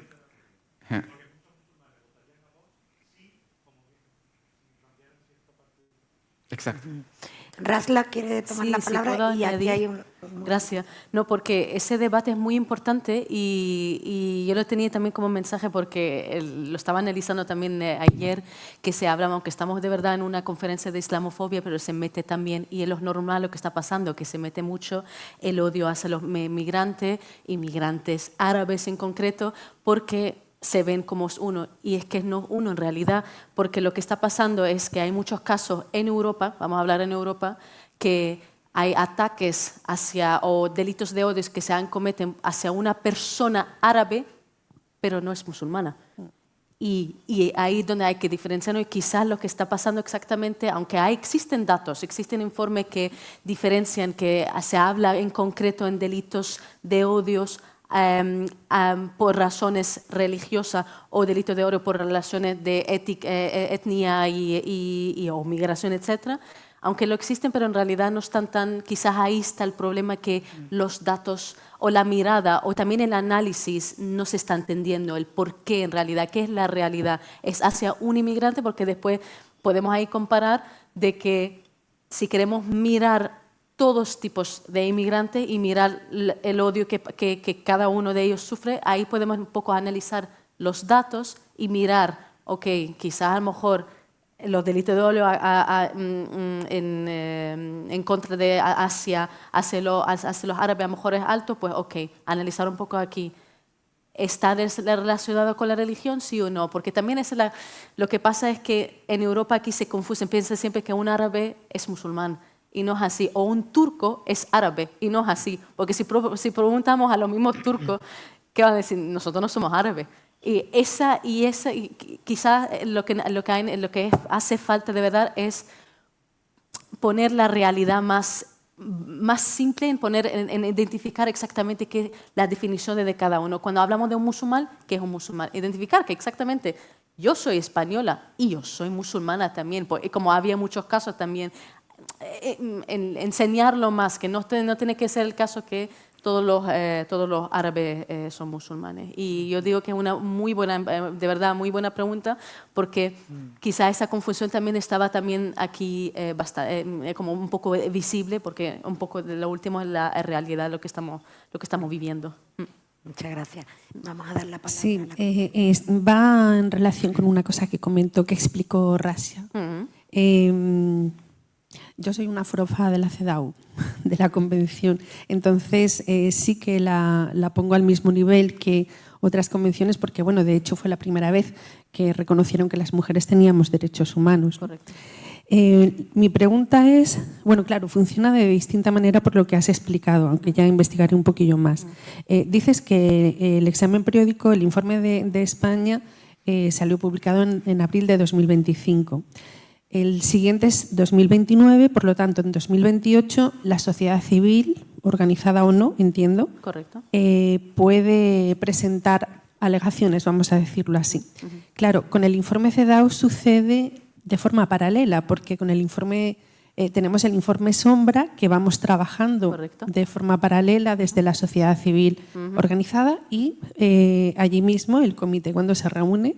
Exacto. Rasla quiere tomar la palabra y aquí hay un... Gracias. No, porque ese debate es muy importante y yo lo tenía también como mensaje porque lo estaba analizando también ayer, que se hablaba, aunque estamos de verdad en una conferencia de islamofobia, pero se mete también, y es lo normal lo que está pasando, que se mete mucho el odio hacia los migrantes, inmigrantes árabes en concreto, porque se ven como uno, y es que no uno en realidad, porque lo que está pasando es que hay muchos casos en Europa, vamos a hablar en Europa, que hay ataques o delitos de odio que se cometen hacia una persona árabe, pero no es musulmana. Y ahí es donde hay que diferenciarnos, y quizás lo que está pasando exactamente, aunque existen datos, existen informes que diferencian, que se habla en concreto en delitos de odios por razones religiosas o delitos de odio por relaciones de etnia o migración, etc. Aunque lo existen, pero en realidad no están tan... Quizás ahí está el problema, que los datos o la mirada o también el análisis no se está entendiendo el por qué en realidad, qué es la realidad. Es hacia un inmigrante, porque después podemos ahí comparar de que si queremos mirar todos tipos de inmigrantes y mirar el odio que cada uno de ellos sufre, ahí podemos un poco analizar los datos y mirar, ok, quizás a lo mejor los delitos de odio en contra de hacia los árabes a lo mejor es alto, pues ok, analizar un poco aquí. ¿Está relacionado con la religión, sí o no? Porque también lo que pasa es que en Europa aquí se confunden, piensan siempre que un árabe es musulmán. Y no es así. O un turco es árabe, y no es así. Porque si preguntamos a los mismos turcos, ¿qué van a decir? Nosotros no somos árabes. Y quizás lo que hace falta de verdad es poner la realidad más simple, en identificar exactamente qué es la definición de cada uno. Cuando hablamos de un musulmán, ¿qué es un musulmán? Identificar que exactamente yo soy española y yo soy musulmana también. Y como había muchos casos también, enseñarlo más, que no tiene que ser el caso que todos los árabes son musulmanes. Y yo digo que es una muy buena, de verdad, muy buena pregunta, porque quizá esa confusión también estaba también aquí como un poco visible, porque un poco de lo último es la realidad, lo que estamos viviendo. Muchas gracias. Vamos a dar la palabra. Sí, va en relación con una cosa que comentó, que explicó Rasia. Yo soy una forofa de la CEDAW, de la Convención, entonces sí que la pongo al mismo nivel que otras convenciones, porque bueno, de hecho fue la primera vez que reconocieron que las mujeres teníamos derechos humanos. Correcto. Mi pregunta es, bueno, claro, funciona de distinta manera por lo que has explicado, aunque ya investigaré un poquillo más. Dices que el examen periódico, el informe de España, salió publicado en abril de 2025. El siguiente es 2029, por lo tanto, en 2028 la sociedad civil, organizada o no, entiendo, Correcto. puede presentar alegaciones, vamos a decirlo así. Claro, con el informe CEDAW sucede de forma paralela, porque con el informe tenemos el informe Sombra, que vamos trabajando Correcto. de forma paralela desde la sociedad civil organizada, y allí mismo el comité, cuando se reúne,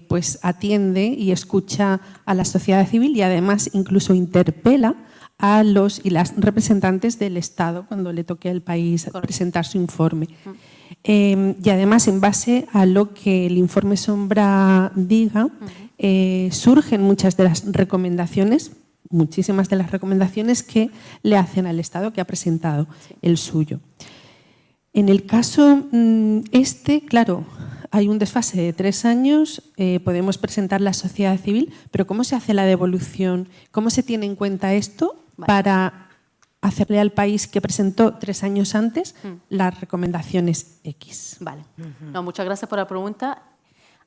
pues atiende y escucha a la sociedad civil y además incluso interpela a los y las representantes del Estado cuando le toque al país presentar su informe. Y además, en base a lo que el informe Sombra diga, surgen muchas de las recomendaciones, muchísimas de las recomendaciones que le hacen al Estado que ha presentado el suyo. En el caso claro, hay un desfase de 3 años, podemos presentar la sociedad civil, pero ¿cómo se hace la devolución? ¿Cómo se tiene en cuenta esto para hacerle al país que presentó 3 años antes las recomendaciones X? Vale. No, muchas gracias por la pregunta.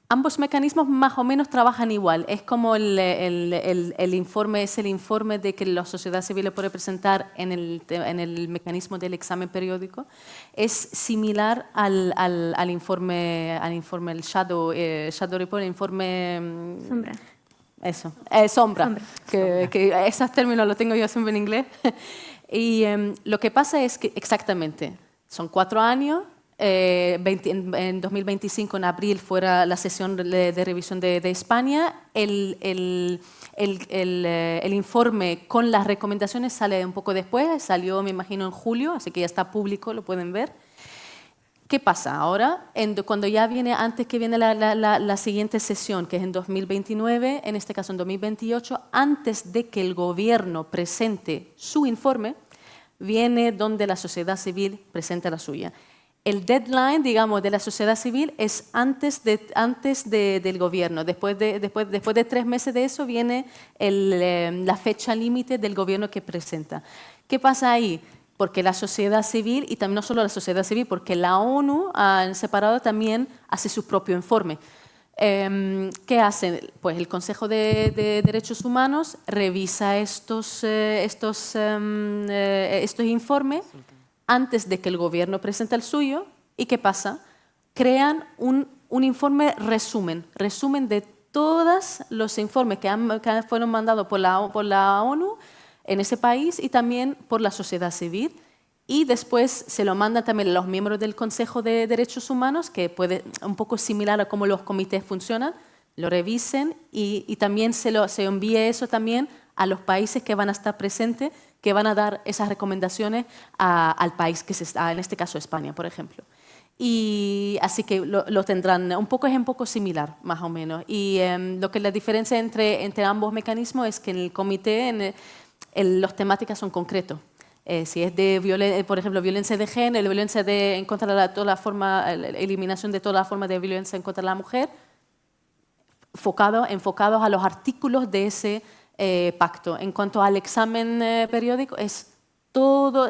Ambos mecanismos más o menos trabajan igual. Es como el informe, es el informe de que la sociedad civil puede presentar en el mecanismo del examen periódico. Es similar al informe, el Shadow Report, el informe... Sombra. Eso, sombra. Que esos términos los tengo yo siempre en inglés. Y lo que pasa es que, exactamente, son 4 años. En 2025, en abril, fuera la sesión de revisión de España. El informe con las recomendaciones sale un poco después, salió, me imagino, en julio, así que ya está público, lo pueden ver. ¿Qué pasa ahora? Cuando ya viene, antes que viene la siguiente sesión, que es en 2029, en este caso en 2028, antes de que el gobierno presente su informe, viene donde la sociedad civil presenta la suya. El deadline, digamos, de la sociedad civil es antes del gobierno. Después de 3 meses de eso viene la fecha límite del gobierno que presenta. ¿Qué pasa ahí? Porque la sociedad civil, y también no solo la sociedad civil, porque la ONU en separado también hace su propio informe. ¿Qué hacen? Pues el Consejo de Derechos Humanos revisa estos informes antes de que el gobierno presente el suyo. ¿Y qué pasa? Crean un informe resumen de todos los informes que fueron mandados por la ONU en ese país y también por la sociedad civil. Y después se lo mandan también a los miembros del Consejo de Derechos Humanos, que puede un poco similar a cómo los comités funcionan, lo revisen y también se envíe eso también a los países que van a estar presentes, que van a dar esas recomendaciones al país que en este caso España, por ejemplo. Y así que lo tendrán, es un poco similar, más o menos. Y lo que la diferencia entre ambos mecanismos es que en el comité las temáticas son concretos. Si es por ejemplo, violencia de género, violencia en contra de toda la forma, eliminación de toda la forma de violencia en contra de la mujer, enfocados a los artículos de ese pacto. En cuanto al examen periódico, es todo,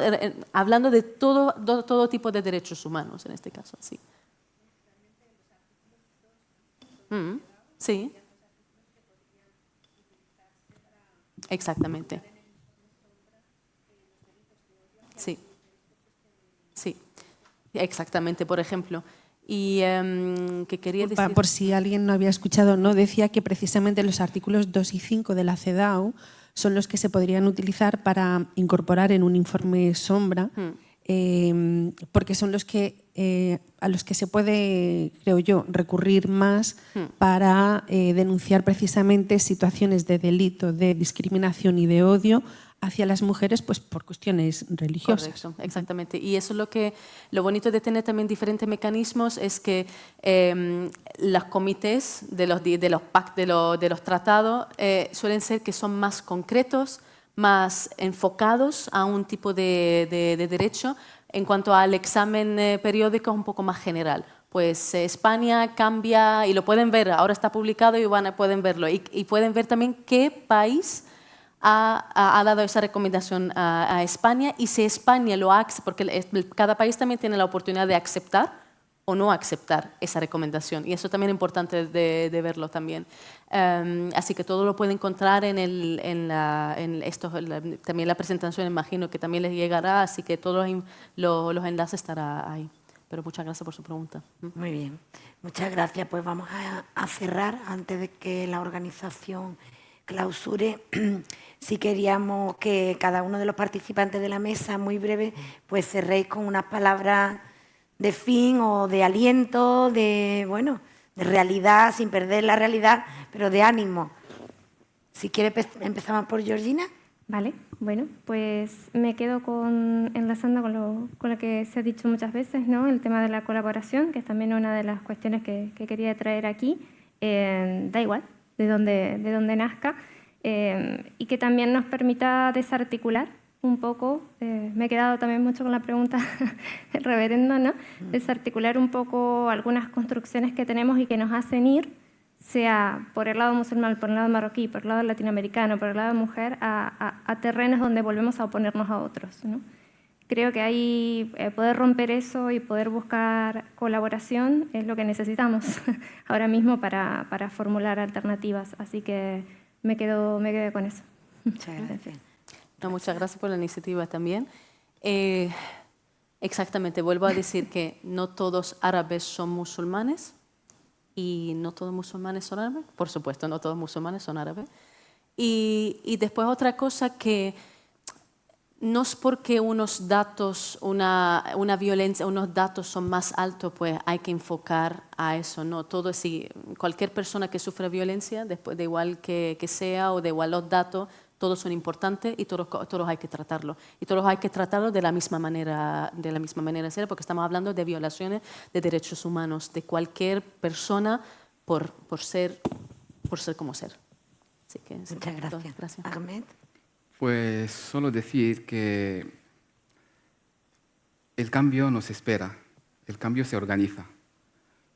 hablando de todo tipo de derechos humanos, en este caso, sí. Sí. Exactamente. Sí. Sí. Exactamente, por ejemplo. Y que quería decir... Por si alguien no había escuchado, no decía que precisamente los artículos 2 y 5 de la CEDAW son los que se podrían utilizar para incorporar en un informe Sombra porque son los que, a los que se puede, creo yo, recurrir más para denunciar precisamente situaciones de delito, de discriminación y de odio hacia las mujeres, pues por cuestiones religiosas. Correcto, exactamente. Y eso es lo bonito de tener también diferentes mecanismos, es que los comités de los tratados suelen ser que son más concretos, más enfocados a un tipo de derecho. En cuanto al examen periódico, es un poco más general. Pues España cambia, y lo pueden ver, ahora está publicado y pueden verlo. Y pueden ver también qué país ha dado esa recomendación a España, y si España lo hace, porque cada país también tiene la oportunidad de aceptar o no aceptar esa recomendación, y eso también es importante de verlo también. Así que todo lo pueden encontrar también la presentación, imagino que también les llegará, así que todos los enlaces estarán ahí. Pero muchas gracias por su pregunta. Muy bien, muchas gracias. Pues vamos a cerrar antes de que la organización clausure. Si queríamos que cada uno de los participantes de la mesa, muy breve, pues cerréis con unas palabras de fin o de aliento, de realidad, sin perder la realidad, pero de ánimo. Si quiere, empezamos por Georgina. Vale, bueno, pues me quedo enlazando con lo que se ha dicho muchas veces, ¿no? El tema de la colaboración, que es también una de las cuestiones que quería traer aquí. Da igual de dónde nazca, y que también nos permita desarticular un poco, me he quedado también mucho con la pregunta del reverendo, ¿no? Desarticular un poco algunas construcciones que tenemos y que nos hacen ir, sea por el lado musulmán, por el lado marroquí, por el lado latinoamericano, por el lado mujer, a terrenos donde volvemos a oponernos a otros, ¿no? Creo que ahí poder romper eso y poder buscar colaboración es lo que necesitamos ahora mismo para formular alternativas. Así que me quedo con eso. Muchas gracias. No, muchas gracias por la iniciativa también. Exactamente, vuelvo a decir que no todos árabes son musulmanes y no todos musulmanes son árabes. Por supuesto, no todos musulmanes son árabes. Y después otra cosa que no es porque unos datos, una violencia, unos datos son más altos, pues hay que enfocar a eso. No, todo es cualquier persona que sufre violencia, después de igual que sea o de igual los datos, todos son importantes y todos hay que tratarlo. Y todos hay que tratarlo de la misma manera de ser, porque estamos hablando de violaciones de derechos humanos de cualquier persona por ser como ser. Así que, muchas gracias. Ahmed. Pues solo decir que el cambio nos espera, el cambio se organiza.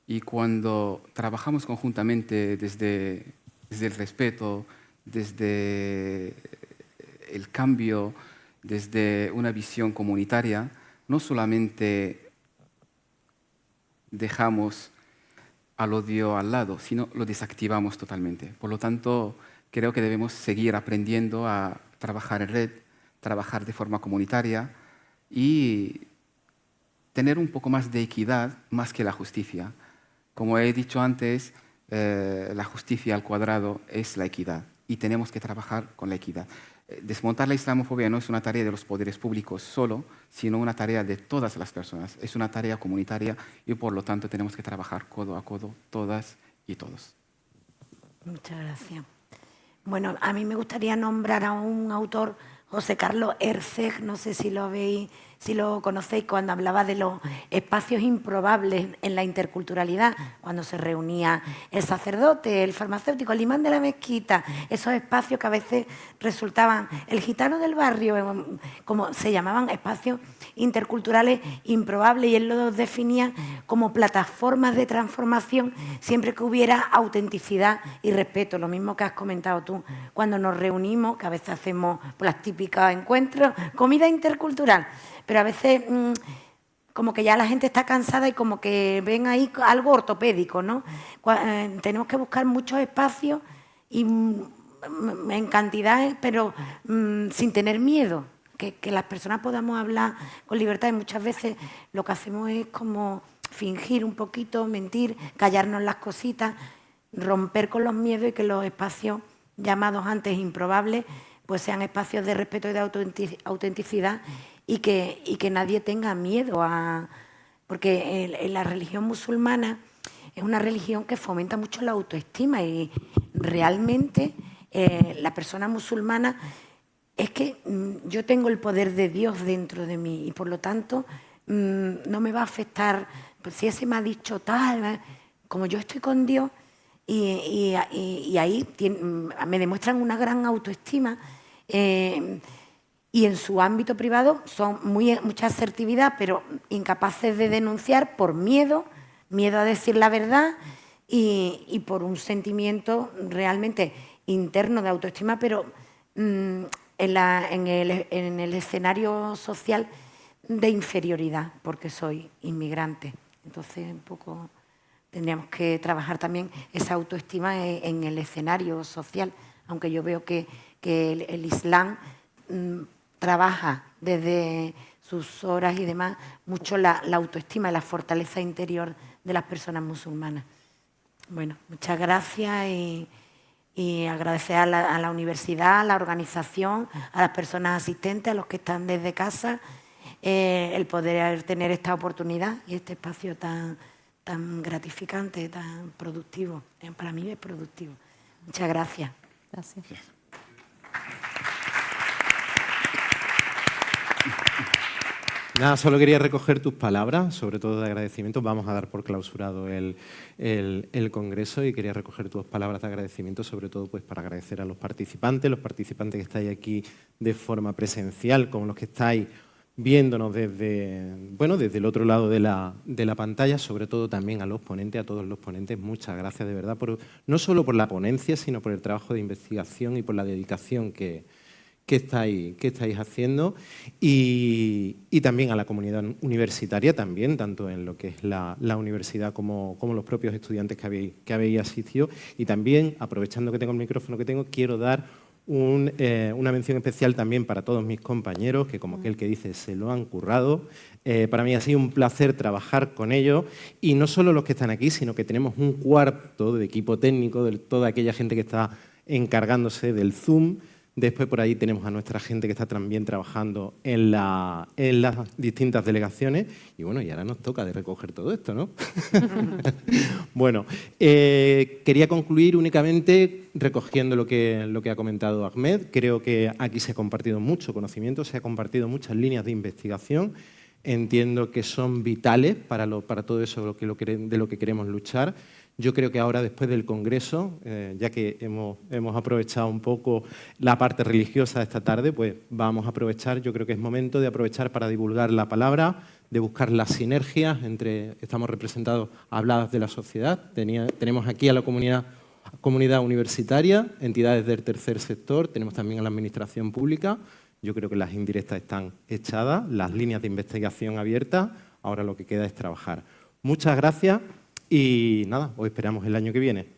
Y cuando trabajamos conjuntamente desde el respeto, desde el cambio, desde una visión comunitaria, no solamente dejamos al odio al lado, sino lo desactivamos totalmente. Por lo tanto, creo que debemos seguir aprendiendo a trabajar en red, trabajar de forma comunitaria y tener un poco más de equidad más que la justicia. Como he dicho antes, la justicia al cuadrado es la equidad y tenemos que trabajar con la equidad. Desmontar la islamofobia no es una tarea de los poderes públicos solo, sino una tarea de todas las personas. Es una tarea comunitaria y por lo tanto tenemos que trabajar codo a codo todas y todos. Muchas gracias. Bueno, a mí me gustaría nombrar a un autor, José Carlos Herzeg, no sé si lo conocéis, cuando hablaba de los espacios improbables en la interculturalidad, cuando se reunía el sacerdote, el farmacéutico, el imán de la mezquita, esos espacios que a veces resultaban el gitano del barrio, como se llamaban espacios interculturales improbables, y él los definía como plataformas de transformación siempre que hubiera autenticidad y respeto, lo mismo que has comentado tú, cuando nos reunimos, que a veces hacemos las típicos encuentros, comida intercultural, pero a veces como que ya la gente está cansada y como que ven ahí algo ortopédico, ¿no? Tenemos que buscar muchos espacios y en cantidades, pero sin tener miedo, que las personas podamos hablar con libertad, y muchas veces lo que hacemos es como fingir un poquito, mentir, callarnos las cositas, romper con los miedos y que los espacios llamados antes improbables pues sean espacios de respeto y de autenticidad y que nadie tenga miedo a... Porque en la religión musulmana es una religión que fomenta mucho la autoestima y realmente la persona musulmana es que yo tengo el poder de Dios dentro de mí y por lo tanto no me va a afectar, pues si ese me ha dicho tal, como yo estoy con Dios y ahí me demuestran una gran autoestima y en su ámbito privado son mucha asertividad, pero incapaces de denunciar por miedo a decir la verdad y por un sentimiento realmente interno de autoestima, pero en el escenario social de inferioridad, porque soy inmigrante. Entonces, un poco tendríamos que trabajar también esa autoestima en el escenario social, aunque yo veo que el Islam trabaja desde sus horas y demás mucho la autoestima y la fortaleza interior de las personas musulmanas. Bueno, muchas gracias y agradecer a la universidad, a la organización, a las personas asistentes, a los que están desde casa, el poder tener esta oportunidad y este espacio tan gratificante, tan productivo. Para mí es productivo. Muchas gracias. Gracias. Nada, solo quería recoger tus palabras, sobre todo de agradecimiento. Vamos a dar por clausurado el Congreso y quería recoger tus palabras de agradecimiento, sobre todo pues, para agradecer a los participantes que estáis aquí de forma presencial, como los que estáis viéndonos desde el otro lado de la pantalla, sobre todo también a los ponentes, a todos los ponentes. Muchas gracias de verdad, no solo por la ponencia, sino por el trabajo de investigación y por la dedicación que estáis haciendo y también a la comunidad universitaria también, tanto en lo que es la universidad como los propios estudiantes que habéis asistido. Y también, aprovechando que tengo el micrófono que tengo, quiero dar una mención especial también para todos mis compañeros, que como aquel que dice, se lo han currado. Para mí ha sido un placer trabajar con ellos y no solo los que están aquí, sino que tenemos un cuarto de equipo técnico de toda aquella gente que está encargándose del Zoom. Después por ahí tenemos a nuestra gente que está también trabajando en las distintas delegaciones. Y bueno, y ahora nos toca de recoger todo esto, ¿no? Bueno, quería concluir únicamente recogiendo lo que ha comentado Ahmed. Creo que aquí se ha compartido mucho conocimiento, se ha compartido muchas líneas de investigación. Entiendo que son vitales para todo eso de lo que queremos luchar. Yo creo que ahora, después del Congreso, ya que hemos aprovechado un poco la parte religiosa esta tarde, pues vamos a aprovechar, yo creo que es momento de aprovechar para divulgar la palabra, de buscar las sinergias estamos representados, habladas de la sociedad, tenemos aquí a la comunidad universitaria, entidades del tercer sector, tenemos también a la administración pública. Yo creo que las indirectas están echadas, las líneas de investigación abiertas, ahora lo que queda es trabajar. Muchas gracias. Y nada, os esperamos el año que viene.